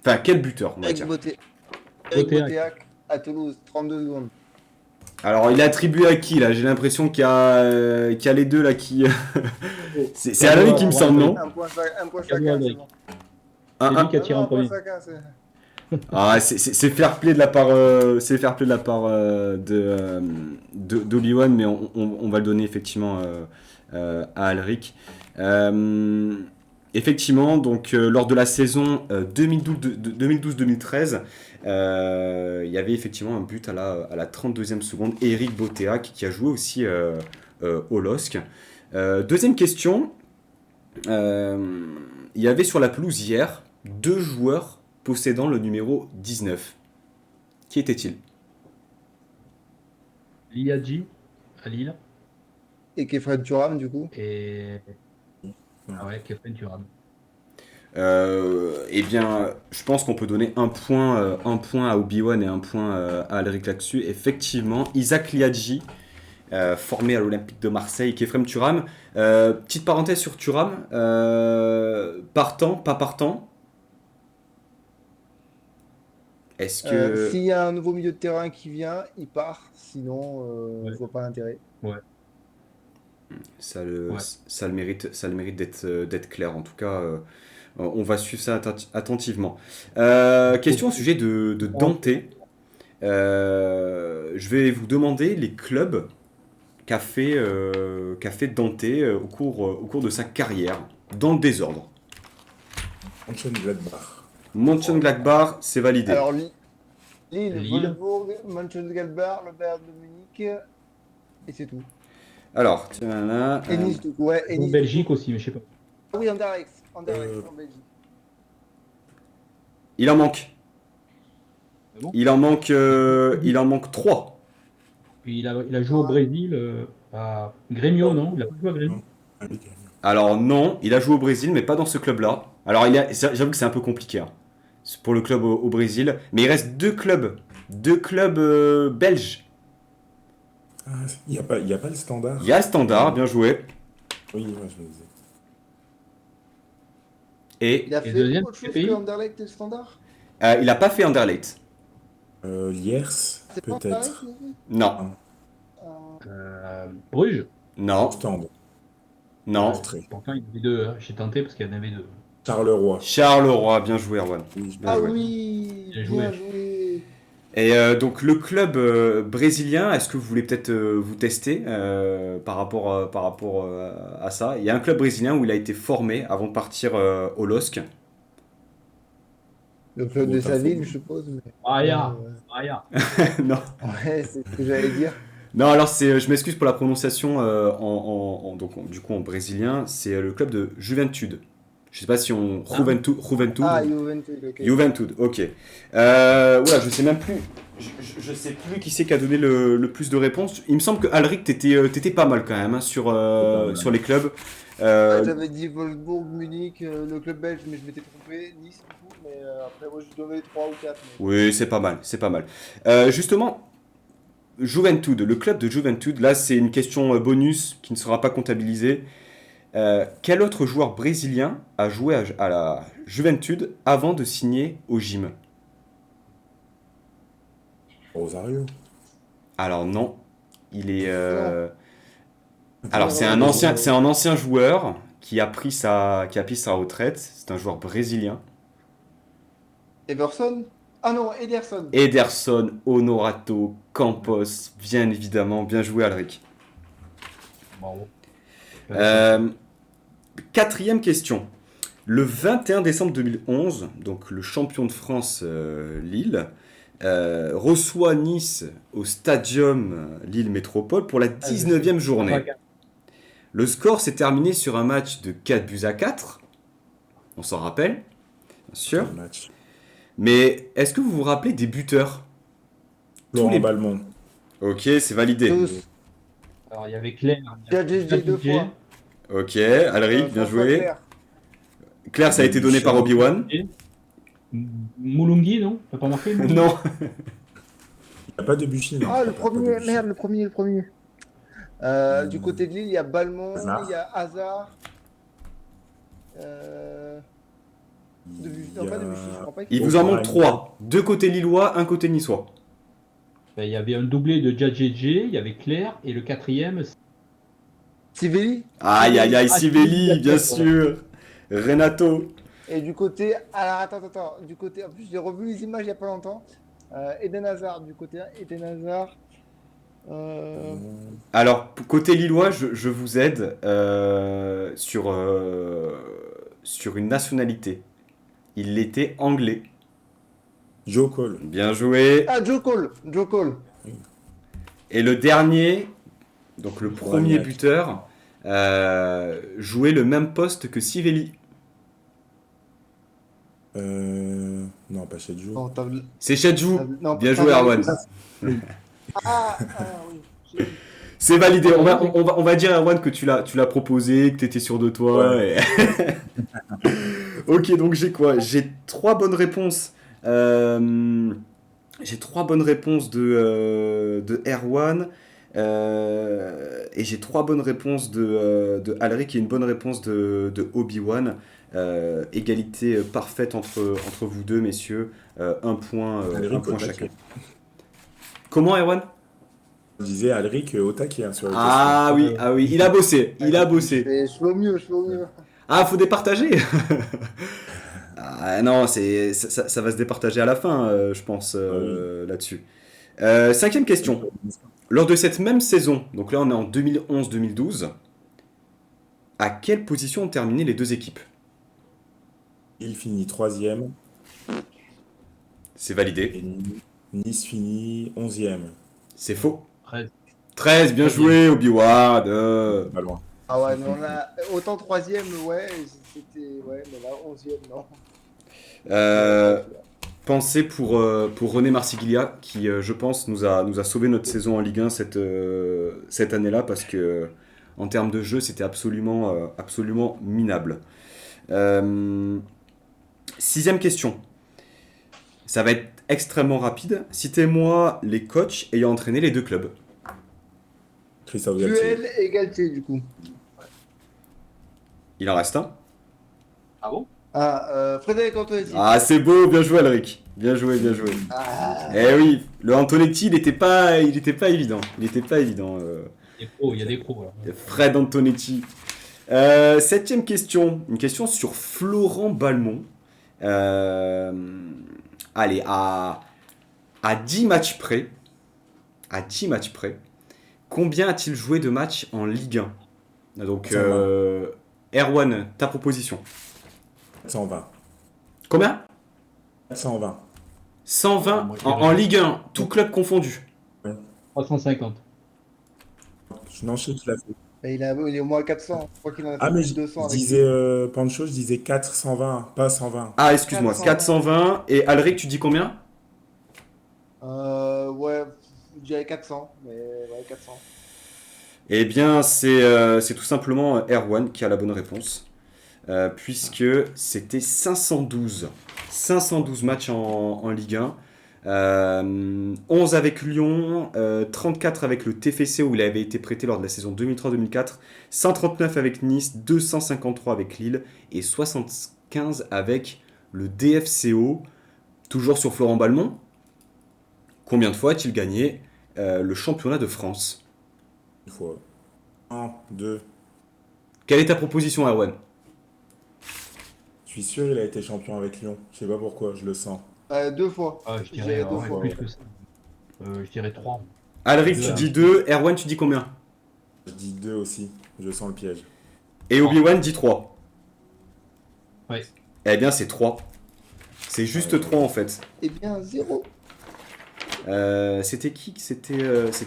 Enfin, quel buteur, on va Eric dire. Botéac. Botéac à Toulouse, 32 secondes. Alors, il est attribué à qui là? J'ai l'impression qu'il y a les deux là qui. C'est Alric qui me semble, non? Un point Cadeau chacun, c'est Aldric. bon. Un, C'est lui un. qui a Non, tiré non, en un point premier. chacun. Ah, c'est fair play de la part, c'est fair play de la part d'Obi-Wan, mais on va le donner effectivement à Alric. Effectivement, donc lors de la saison 2012-2013, il y avait effectivement un but à la 32e seconde. Eric Botea qui a joué aussi au LOSC. Deuxième question. Il y avait sur la pelouse hier 2 joueurs possédant le numéro 19. Qui était-il? Liadji à Lille Et Kefren Turam, du coup. et. Ah ouais, Kefren Turam. Eh bien, je pense qu'on peut donner un point à Obi-Wan et un point à Alric là-dessus. Effectivement, Isaac Liadji, formé à l'Olympique de Marseille, Kefrem Thuram. Petite parenthèse sur Thuram, partant, pas partant. Est-ce que S'il y a un nouveau milieu de terrain qui vient, il part. Sinon, Ouais. je vois pas l'intérêt. ça le, Ouais. ça le mérite d'être clair. En tout cas, on va suivre ça attentivement. Question au sujet de Dante. Je vais vous demander les clubs qu'a fait Dante au cours de sa carrière, dans le désordre. Mönchengladbach. Mönchengladbach, c'est validé. Alors, Lille, Lille. Wolfsburg, Mönchengladbach, le Bayern de Munich, et c'est tout. Alors, tiens là. Et Nice, du coup, ouais. Et En Nice, Belgique aussi, mais je sais pas. Ah oui, Anderlecht en Belgique. Il en manque. Ah bon Il en manque 3. Puis il a joué au Brésil à Grêmio, non? Il a pas joué à Grêmio? Alors non, il a joué au Brésil, mais pas dans ce club-là. Alors j'avoue que c'est un peu compliqué hein, pour le club au Brésil. Mais il reste 2 clubs. 2 clubs belges. Ah, il y a pas le Standard. Il y a Standard, bien joué. Oui, moi je le disais. Et Il a Et fait deuxième, autre chose pays que Anderlecht et le Standard. il n'a pas fait Anderlecht. Liers, C'est pas peut-être. Anderlecht, il a fait Non, Bruges. non, Stand. non. Portrait. Pourtant, il y en avait 2. Hein. J'ai tenté parce qu'il y en avait 2. Charleroi. Charleroi, bien joué Erwan. Oui. Bien Ah joué. oui, Bien bien joué. joué. Et donc le club brésilien, est-ce que vous voulez peut-être vous tester par rapport à ça? Il y a un club brésilien où il a été formé avant de partir au LOSC. Le club de sa Botafogo. ville, je suppose. Mais... Aya. Ouais, Aya. Non. ouais, c'est ce que j'allais dire. Non, alors je m'excuse pour la prononciation du coup en brésilien, c'est le club de Juventude. Je sais pas si on Juventude. Ah, Juventus, ok. Juventude, ok. Voilà, je sais même plus. Je sais plus qui c'est qui a donné le plus de réponses. Il me semble que Alric, t'étais pas mal quand même hein, sur les clubs. Ouais, j'avais dit Wolfsburg, Munich, le club belge, mais je m'étais trompé. Nice, du coup. Mais après, moi, je devais 3 ou 4. Mais... Oui, c'est pas mal, c'est pas mal. Justement, Juventude, le club de Juventude, là c'est une question bonus qui ne sera pas comptabilisée. Quel autre joueur brésilien a joué à la Juventude avant de signer au gym? Rosario. Alors non, il est. Non. Alors c'est un ancien joueur qui a pris sa retraite. C'est un joueur brésilien. Everson. Ah non, Ederson. Ederson, Honorato, Campos, bien évidemment, bien joué Alric. Bravo. 4e question. Le 21 décembre 2011, donc le champion de France Lille reçoit Nice au Stadium Lille Métropole pour la 19e journée. Le score s'est terminé sur un match de 4-4. On s'en rappelle, bien sûr. Le match. Mais est-ce que vous vous rappelez des buteurs? Laurent Balmont. Ok, c'est validé. Tous. Alors, il y avait Claire. JJJ 2 fois. Ok, Alric, bien François joué. Claire. Claire, ça a été donné par Obi-Wan. Moulungi, non? T'as pas marqué? Moulungi Non. Il n'y a pas de Buchy, non. Ah, le Il y a pas premier, Debuchy. merde, le premier. Du côté de Lille, il y a Balmont, Hazard. il y a Hazard. Non, pas Debuchy, je crois pas qu'il Il y ait- vous en manque 3. 2 côtés lillois, 1 côté niçois. Ben, il y avait un doublé de JJJ, il y il Claire, et le 4e, Sivelli. Aïe aïe aïe, Ah, Sivelli, bien voilà. sûr. Renato. Et du côté. Alors, attends. Du côté. En plus, j'ai revu les images il y a pas longtemps. Eden Hazard, du côté 1, Eden Hazard. Alors, côté lillois, je vous aide sur une nationalité. Il était anglais. Joe Cole. Bien joué. Ah, Joe Cole. Joe Cole. Et le dernier, donc le premier Wozniak. buteur, jouait le même poste que Sivelli. Non, pas chez Joe. Non, C'est Chedjou. non, Bien pas joué, David. Erwan. Ah, oui. C'est validé. On va dire, Erwan, que tu l'as proposé, que tu étais sûr de toi. Ouais. et- Ok, donc j'ai quoi? J'ai 3 bonnes réponses. J'ai 3 bonnes réponses de Erwan. Et j'ai 3 bonnes réponses de Alric et une bonne réponse de Obi-Wan. Égalité parfaite entre vous deux, messieurs. Un point Alric au chacun. taquet. Comment, Erwan? Je disais Alric au taquet hein, sur les Ah questions. oui, il a bossé. Il a bossé. Je fais au mieux, je fais au mieux. Ah, faut départager. Ah non, ça va se départager à la fin, je pense, là-dessus. 5e question. Lors de cette même saison, donc là on est en 2011-2012, à quelle position ont terminé les deux équipes? Il finit 3e C'est validé. et Nice finit 11e. C'est faux. 13. 13, bien joué, Obi-Wan. Pas loin. Ah ouais, mais on a autant 3ème, ouais, c'était. Ouais, mais là, 11ème, non. Pensez pour René Marciglia, qui, je pense, nous a sauvé notre saison en Ligue 1 cette année-là, parce que en termes de jeu, c'était absolument minable. 6e question. Ça va être extrêmement rapide. Citez-moi les coachs ayant entraîné les deux clubs. Christophe Galtier. Duel et Galtier, du coup. Il en reste un. Ah bon? Ah, Frédéric Antonetti. Ah, c'est beau, bien joué, Alric. Bien joué. Ah, Eh oui, le Antonetti, il n'était pas évident. Il Il y a des pros. Là. Fred Antonetti. 7e question. Une question sur Florent Balmont. Allez, à 10 matchs près. À 10 matchs près. Combien a-t-il joué de matchs en Ligue 1? Donc, 120. Erwan, ta proposition. 120. Combien? 120. 120 Moi, je en dirais- Ligue 1, tout club confondu. 350. Non, je sais qu'il a fait. mais il est au moins 400. Je crois qu'il en a fait Ah, mais plus je de 200 avec disais, Pancho, je disais 420, pas 120. Ah, excuse-moi, 420. Et Alric, tu dis combien? Ouais, je dirais 400, mais ouais, 400. Eh bien, c'est tout simplement Erwan qui a la bonne réponse. Puisque c'était 512. 512 matchs en Ligue 1. 11 avec Lyon, 34 avec le TFC où il avait été prêté lors de la saison 2003-2004, 139 avec Nice, 253 avec Lille et 75 avec le DFCO. Toujours sur Florent Balmont. Combien de fois a-t-il gagné le championnat de France? Une fois. 1, 2. Quelle est ta proposition, Erwan? Je suis sûr il a été champion avec Lyon. Je sais pas pourquoi, je le sens. 2 fois. Ah, je Je dirais dirais 2 fois. plus que ça. Je dirais 3. Alric, Deux, tu hein. dis 2, Erwan, tu dis combien? Je dis 2 aussi. Je sens le piège. Et Obi-Wan dit 3. Ouais. Eh bien, c'est 3. C'est juste 3 en fait. Eh bien, 0. C'était qui? C'était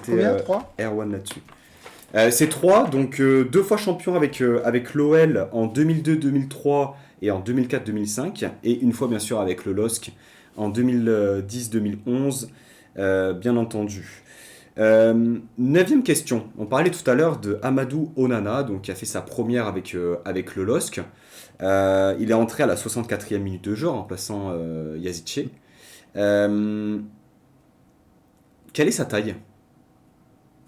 Combien 3 Erwan là-dessus. C'est 3, donc 2 fois champion avec l'OL en 2002-2003 et en 2004-2005. Et une fois bien sûr avec le LOSC en 2010-2011, bien entendu. 9e question. On parlait tout à l'heure de Amadou Onana, donc, qui a fait sa première avec le LOSC. Il est entré à la 64e minute de jeu en remplaçant Yazice. Quelle est sa taille?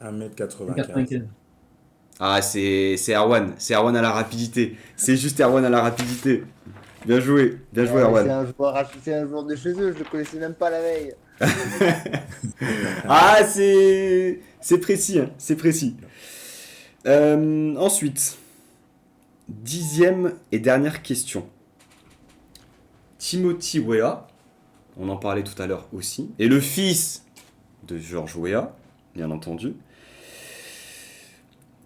1m95. 95. Ah, c'est Erwan. C'est Erwan à la rapidité. C'est juste Erwan à la rapidité. Bien joué, Erwan. C'est un joueur de chez eux, je le connaissais même pas la veille. Ah, c'est précis, hein, c'est précis. Ensuite, 10e et dernière question. Timothy Weah, on en parlait tout à l'heure aussi, et le fils de George Weah, bien entendu.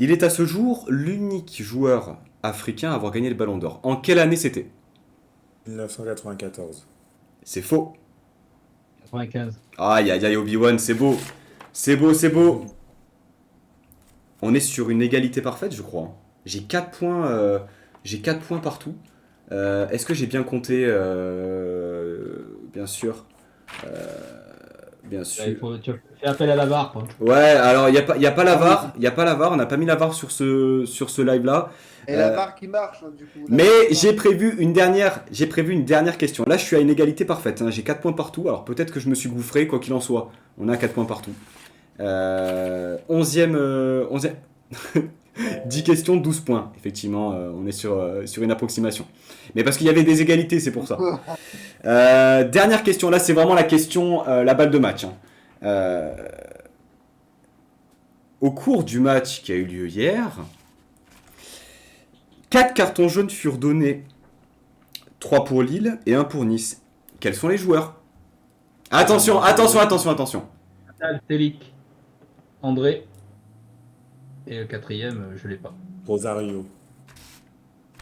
Il est à ce jour l'unique joueur africain à avoir gagné le Ballon d'Or. En quelle année c'était? 1994. C'est faux. 95. Aïe, aïe, aïe, Obi-Wan, c'est beau. C'est beau, c'est beau. On est sur une égalité parfaite, je crois. J'ai 4 points, j'ai 4 points partout. Est-ce que j'ai bien compté bien sûr. Bien Là, sûr. tu fais appel à la VAR, quoi. Ouais, alors il n'y a pas la VAR. Il y a pas la VAR. On n'a pas mis la VAR sur ce live-là. Et la barre qui marche, hein, du coup. La Mais VAR qui j'ai marche. prévu une dernière question. Là, je suis à une égalité parfaite, hein. J'ai 4 points partout. Alors peut-être que je me suis gouffré, quoi qu'il en soit. On a 4 points partout. 11e, 10 questions, 12 points. Effectivement, on est sur une approximation. Mais parce qu'il y avait des égalités, c'est pour ça. Dernière question, là, c'est vraiment la question, la balle de match, hein. Au cours du match qui a eu lieu hier, 4 cartons jaunes furent donnés. 3 pour Lille et 1 pour Nice. Quels sont les joueurs? Attention. Atal, Selic, André. Et le quatrième, je l'ai pas. Rosario.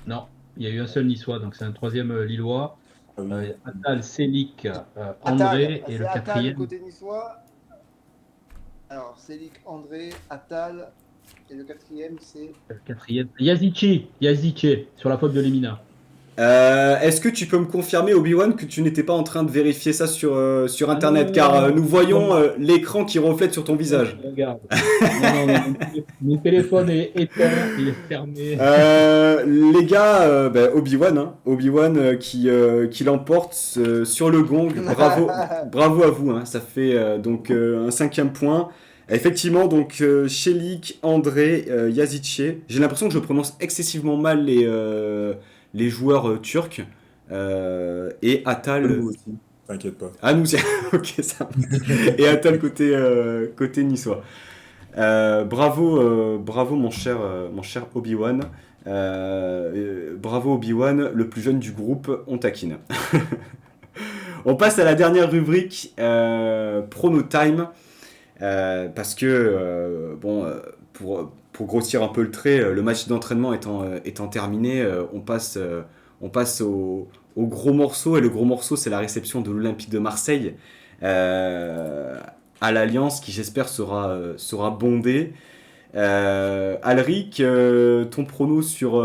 Non, il y a eu un seul niçois, donc c'est un troisième lillois. Ah oui. Atal, Selic, Atal, André et le c'est Atal quatrième. côté niçois. Alors, Selic, André, Atal. Et le quatrième, c'est. Yazici, sur la faute de Lemina. Est-ce que tu peux me confirmer, Obi-Wan, que tu n'étais pas en train de vérifier ça sur Internet, non, car non, nous voyons non. l'écran qui reflète sur ton visage. Regarde. Non, mon téléphone est éteint, il est fermé. Les gars, Obi-Wan, hein, Obi-Wan qui l'emporte sur le gong. Bravo à vous, hein, ça fait donc un 5e point. Effectivement, donc Shelik, André, Yazice. J'ai l'impression que je prononce excessivement mal les joueurs turcs. Et Atal. Nous aussi, t'inquiète pas. Ah, nous, ok, ça marche. Et Atal côté niçois. Bravo mon cher Obi-Wan. Bravo Obi-Wan, le plus jeune du groupe, on taquine. On passe à la dernière rubrique, Prono Time. Parce que, pour grossir un peu le trait, le match d'entraînement étant terminé, on passe au gros morceau. Et le gros morceau, c'est la réception de l'Olympique de Marseille à l'Alliance, qui j'espère sera bondé. Alric, ton prono sur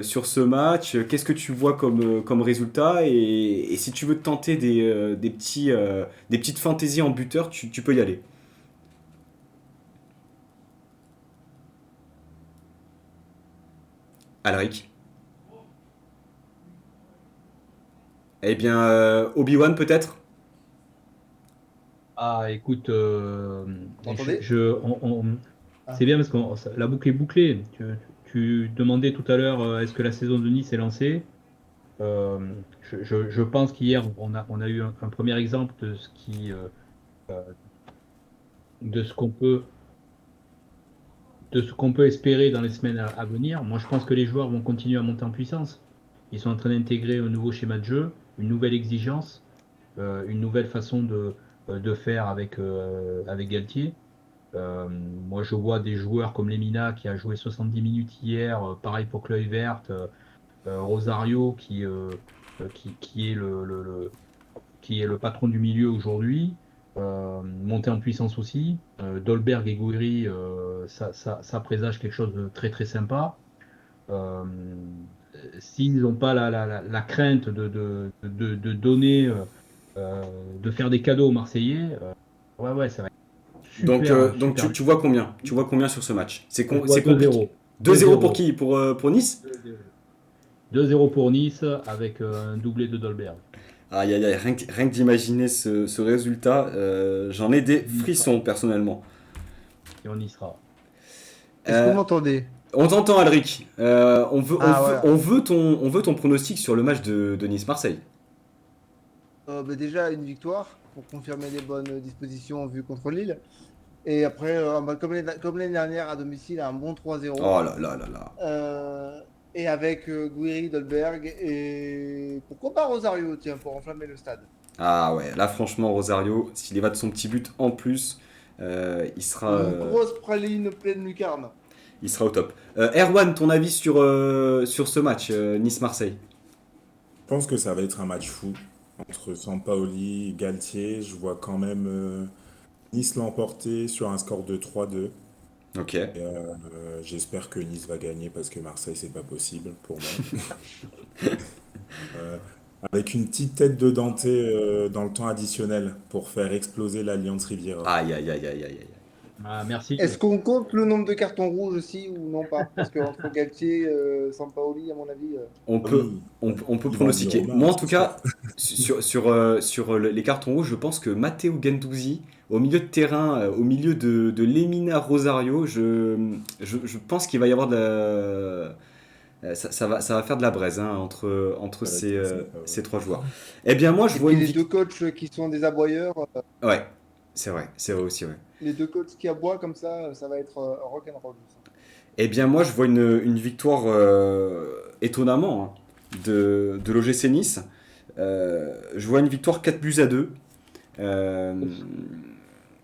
ce match, qu'est-ce que tu vois comme résultat, et si tu veux te tenter des petites fantaisies en buteur, tu peux y aller. Alric. Eh bien, Obi-Wan peut-être? Ah, écoute, Vous m'entendez c'est bien parce que la boucle est bouclée. Tu demandais tout à l'heure, est-ce que la saison de Nice est lancée? Je pense qu'hier, on a eu un premier exemple de ce qu'on peut espérer dans les semaines à venir. Moi, je pense que les joueurs vont continuer à monter en puissance. Ils sont en train d'intégrer un nouveau schéma de jeu, une nouvelle exigence, une nouvelle façon de faire avec Galtier. Moi, je vois des joueurs comme Lemina qui a joué 70 minutes hier, pareil pour Cloy Vert, Rosario qui est le patron du milieu aujourd'hui, monter en puissance aussi. Dolberg et Gouiri, ça présage quelque chose de très très sympa. S'ils n'ont pas la crainte de donner, de faire des cadeaux aux Marseillais, ouais, ça va être super. Donc tu vois combien? Tu vois combien sur ce match? C'est Je vois compliqué. 2-0. 2-0 pour qui? Pour Nice? 2-0 pour Nice avec un doublé de Dolberg. Aïe, aïe, aïe, rien que d'imaginer ce résultat, j'en ai des frissons personnellement. Et on y sera. Est-ce que vous m'entendez? On t'entend, Alric. Voilà. On veut ton pronostic sur le match de Nice-Marseille. Déjà une victoire pour confirmer les bonnes dispositions vues contre Lille. Et après, comme l'année dernière à domicile, un bon 3-0. Oh là là là là. Et avec Gouiri, Dolberg et pourquoi pas Rosario, tiens, pour enflammer le stade. Ah ouais, là franchement, Rosario, s'il y va de son petit but en plus, il sera. Une grosse praline pleine lucarne. il sera au top. Erwan, ton avis sur ce match, Nice-Marseille? Je pense que ça va être un match fou entre Sampaoli et Galtier. Je vois quand même Nice l'emporter sur un score de 3-2. Ok. Et, j'espère que Nice va gagner parce que Marseille, c'est pas possible pour moi. Euh, Avec une petite tête de Dante dans le temps additionnel pour faire exploser l'Alliance Riviera. Aïe, aïe, aïe, aïe, aïe, aïe. Ah, merci. Est-ce qu'on compte le nombre de cartons rouges aussi ou non pas? Parce qu'entre Galtier et Sampaoli, à mon avis, On Ah peut, oui, on peut ils vont en dire pronostiquer. Romain, Moi, hein, en tout c'est sûr. cas, sur les cartons rouges, je pense que Matteo Guendouzi, au milieu de terrain, au milieu de Lemina Rosario, je pense qu'il va y avoir de ça va faire de la braise hein, entre Ça va être très sympa, ouais. ces trois joueurs. Eh bien, moi, je et vois puis une les deux victoire. coachs qui sont des aboyeurs, Ouais, c'est vrai aussi, ouais. les deux coachs qui aboient comme ça va être rock'n'roll. Eh bien, moi, je vois une victoire étonnamment hein, de l'OGC Nice. Je vois une victoire 4-2. Euh,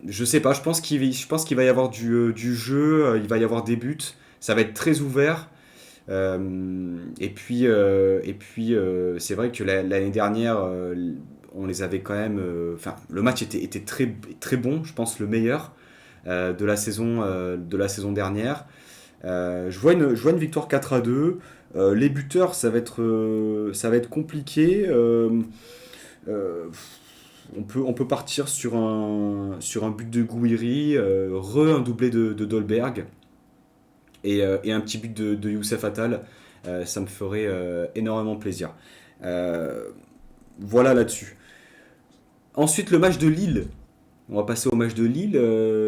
je sais pas, je pense qu'il va y avoir du jeu, il va y avoir des buts. Ça va être très ouvert. C'est vrai que l'année dernière, on les avait quand même. Enfin, le match était très, très bon, je pense le meilleur de la saison dernière. Je vois une victoire 4-2. Les buteurs, ça va être compliqué. Euh, on peut partir sur un but de Gouiri, un doublé de Dolberg et un petit but de Youssef Attal. Ça me ferait énormément plaisir. Euh, voilà là-dessus. Ensuite, le match de Lille. On va passer au match de Lille,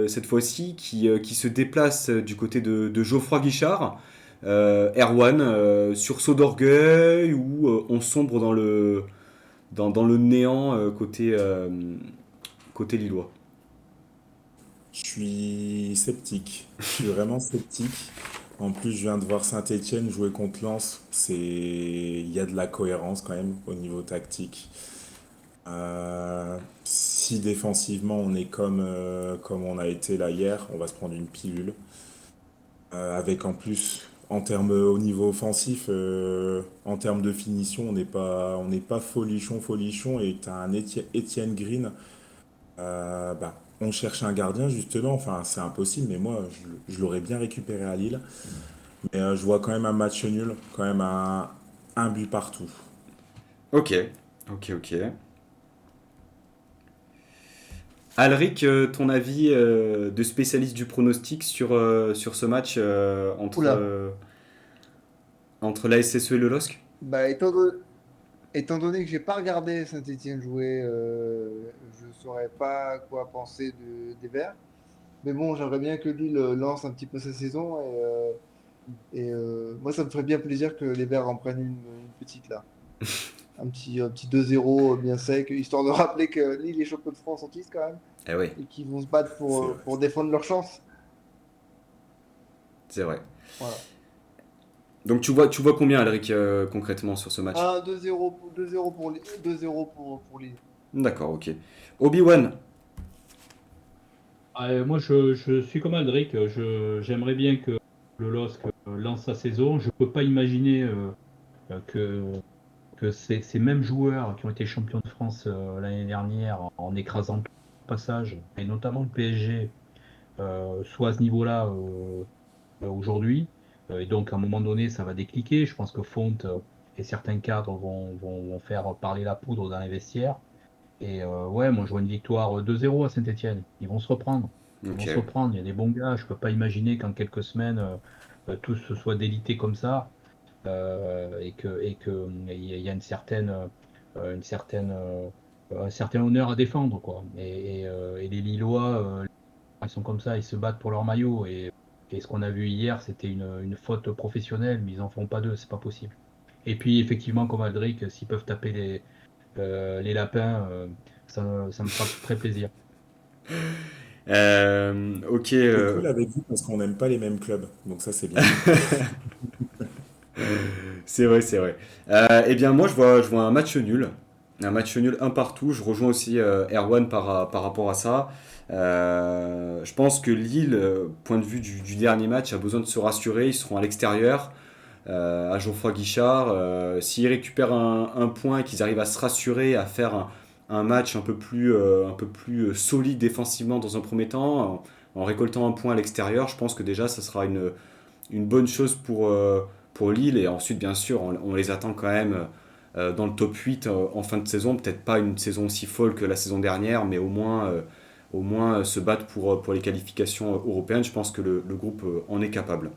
cette fois-ci, qui se déplace du côté de Geoffroy Guichard. Erwan, sursaut d'orgueil, ou on sombre dans le néant côté lillois. Je suis sceptique. Je suis vraiment sceptique. En plus, je viens de voir Saint-Étienne jouer contre Lens. Il y a de la cohérence quand même au niveau tactique. Si défensivement on est comme on a été là hier, on va se prendre une pilule. Avec en plus, en termes au niveau offensif, en termes de finition, on n'est pas folichon, folichon. Et tu as un Étienne Green. On cherche un gardien justement. Enfin, c'est impossible, mais moi, je l'aurais bien récupéré à Lille. Mais je vois quand même un match nul, quand même un but partout. Ok, ok. Alric, ton avis de spécialiste du pronostic sur ce match Oula, entre la SSE et le LOSC? bah, étant donné que j'ai pas regardé Saint-Étienne jouer, je saurais pas quoi penser des Verts. Mais bon, j'aimerais bien que Lille lance un petit peu sa saison moi, ça me ferait bien plaisir que les Verts en prennent une petite là. Un petit 2-0 bien sec, histoire de rappeler que Lille est champion de France en titre quand même Eh oui, et qu'ils vont se battre C'est vrai. pour défendre leur chance. c'est vrai. Voilà. Donc tu vois combien, Alric, concrètement sur ce match? 2-0 pour Lille. D'accord, ok. Obi-Wan, Moi, je suis comme Aldric. J'aimerais bien que le LOSC lance sa saison. Je peux pas imaginer que ces mêmes joueurs qui ont été champions de France l'année dernière en écrasant le passage, et notamment le PSG, soit à ce niveau-là aujourd'hui. Et donc, à un moment donné, ça va décliquer. Je pense que Font et certains cadres vont faire parler la poudre dans les vestiaires. Et ouais, moi, je vois une victoire 2-0 à Saint-Etienne. Ils vont se reprendre. Ils vont ok. se reprendre. Il y a des bons gars. Je peux pas imaginer qu'en quelques semaines, tous se soient délités comme ça. Il y a un certain honneur à défendre, quoi. Et les Lillois, ils sont comme ça, ils se battent pour leur maillot. Et ce qu'on a vu hier, c'était une faute professionnelle, mais ils en font pas deux, c'est pas possible. Et puis, effectivement, comme Aldric, s'ils peuvent taper les lapins, ça me fera très plaisir. Ok. C'est cool avec vous parce qu'on n'aime pas les mêmes clubs. Donc ça, c'est bien. C'est vrai, c'est vrai. Eh bien, moi, je vois un match nul. Un match nul, un partout. Je rejoins aussi Erwan par rapport à ça. Je pense que Lille, point de vue du dernier match, a besoin de se rassurer. Ils seront à l'extérieur, à Geoffroy Guichard. S'ils récupèrent un point et qu'ils arrivent à se rassurer, à faire un match un peu plus solide défensivement dans un premier temps, en récoltant un point à l'extérieur, je pense que déjà ça sera une bonne chose pour Lille. Et ensuite, bien sûr, on les attend quand même dans le top 8 en fin de saison. Peut-être pas une saison aussi folle que la saison dernière, mais au moins se battre pour les qualifications européennes. Je pense que le groupe en est capable.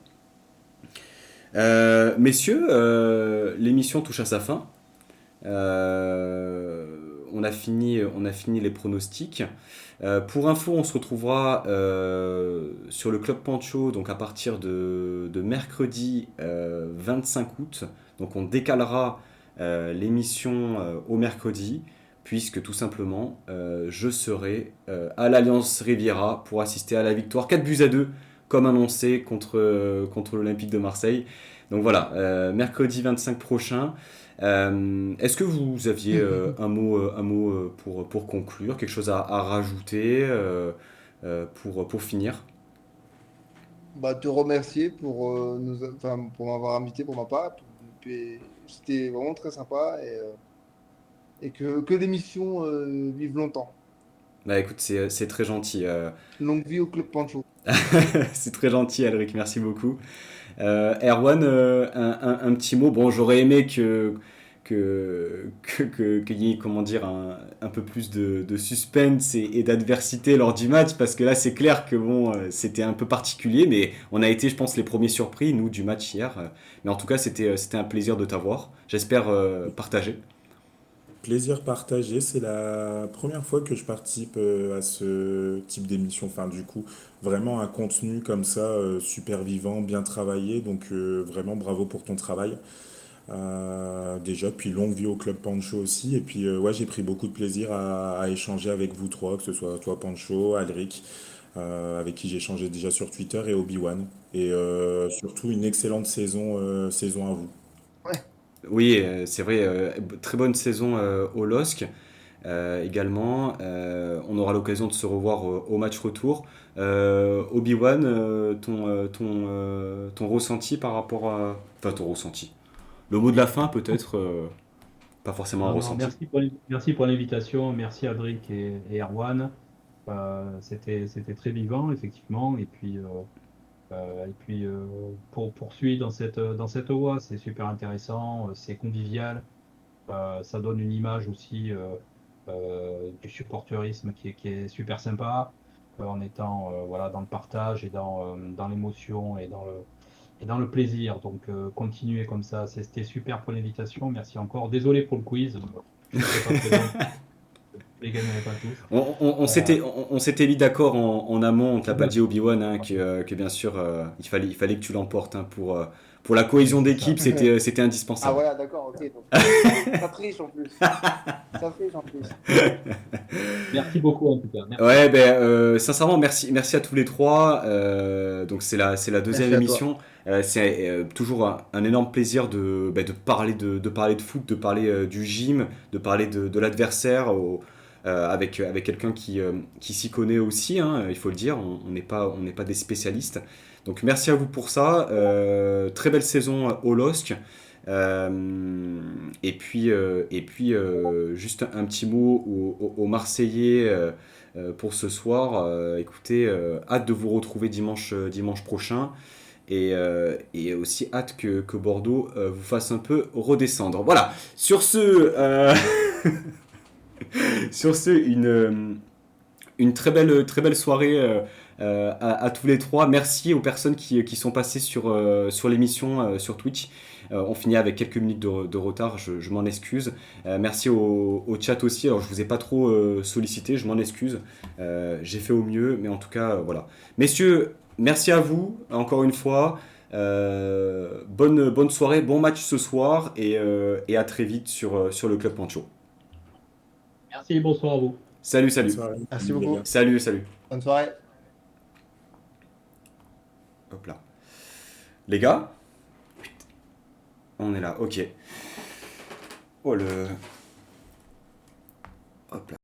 Messieurs, l'émission touche à sa fin. On a fini les pronostics. Pour info, on se retrouvera sur le Club Pancho donc à partir de mercredi 25 août. Donc on décalera l'émission au mercredi, puisque tout simplement je serai à l'Alliance Riviera pour assister à la victoire 4-2 comme annoncé contre l'Olympique de Marseille. Donc voilà, mercredi 25 prochain. Est-ce que vous aviez un mot pour conclure, quelque chose à rajouter pour finir? Bah, te remercier pour m'avoir invité pour ma part. Puis, c'était vraiment très sympa et que l'émission vive longtemps. Bah écoute, c'est très gentil. Longue vie au Club Pancho. C'est très gentil, Alric, merci beaucoup. Erwan, un petit mot. Bon, j'aurais aimé qu'il y ait, comment dire, un peu plus de suspense et d'adversité lors du match, parce que là, c'est clair que bon, c'était un peu particulier, mais on a été, je pense, les premiers surpris, nous, du match hier. Mais en tout cas, c'était un plaisir de t'avoir. J'espère partager. Plaisir partagé, c'est la première fois que je participe à ce type d'émission. Enfin, du coup, vraiment un contenu comme ça, super vivant, bien travaillé. Donc, vraiment bravo pour ton travail. Déjà, puis longue vie au Club Pancho aussi. Et puis, ouais, j'ai pris beaucoup de plaisir à échanger avec vous trois, que ce soit toi, Pancho, Alric, avec qui j'ai échangé déjà sur Twitter, et Obi-Wan. Et surtout, une excellente saison à vous. Ouais, Oui, c'est vrai, très bonne saison au LOSC. Également. On aura l'occasion de se revoir au match retour. Obi-Wan, ton ressenti par rapport à... Enfin, ton ressenti. Le mot de la fin, peut-être, pas forcément un Non, non, ressenti. merci pour l'invitation, merci Adric et Erwan. C'était très vivant, effectivement. Et puis, pour poursuivre dans cette voie, c'est super intéressant, c'est convivial, ça donne une image aussi du supporterisme qui est super sympa, en étant voilà, dans le partage et dans l'émotion et dans le plaisir. Donc, continuez comme ça. C'était super pour l'invitation. Merci encore. Désolé pour le quiz. Je n'étais pas présent. Je ne les gagnerai pas tous. Euh, On s'était mis d'accord en amont, on te l'a pas voilà. dit Obi-Wan, hein, que bien sûr, il fallait que tu l'emportes hein, pour la cohésion C'est ça. d'équipe, c'était ah indispensable. voilà, d'accord, ok. Donc, ça triche en plus. Ça triche en plus. Merci beaucoup, en tout cas. Merci. Ouais, ben, sincèrement, merci à tous les trois. Donc c'est la deuxième Merci à toi. émission. C'est toujours un énorme plaisir de parler de parler de foot, de parler du gym, de parler de l'adversaire avec quelqu'un qui s'y connaît aussi, hein, il faut le dire. On n'est pas des spécialistes. Donc merci à vous pour ça. Très belle saison au LOSC. Juste un petit mot aux Marseillais pour ce soir. Écoutez, hâte de vous retrouver dimanche prochain. Et aussi hâte que Bordeaux vous fasse un peu redescendre. Voilà, sur sur ce une très belle soirée à tous les trois. Merci aux personnes qui sont passées sur l'émission sur Twitch. On finit avec quelques minutes de retard, je m'en excuse. Merci au chat aussi. Alors, je vous ai pas trop sollicité, je m'en excuse. J'ai fait au mieux, mais en tout cas, voilà. Messieurs, merci à vous, encore une fois. Bonne soirée, bon match ce soir et à très vite sur le Club Pancho. Merci, bonsoir à vous. Salut, Bonne salut. soirée, Merci les beaucoup. gars. Salut. Bonne soirée. Hop là. Les gars, on est là, ok. Oh le... Hop là.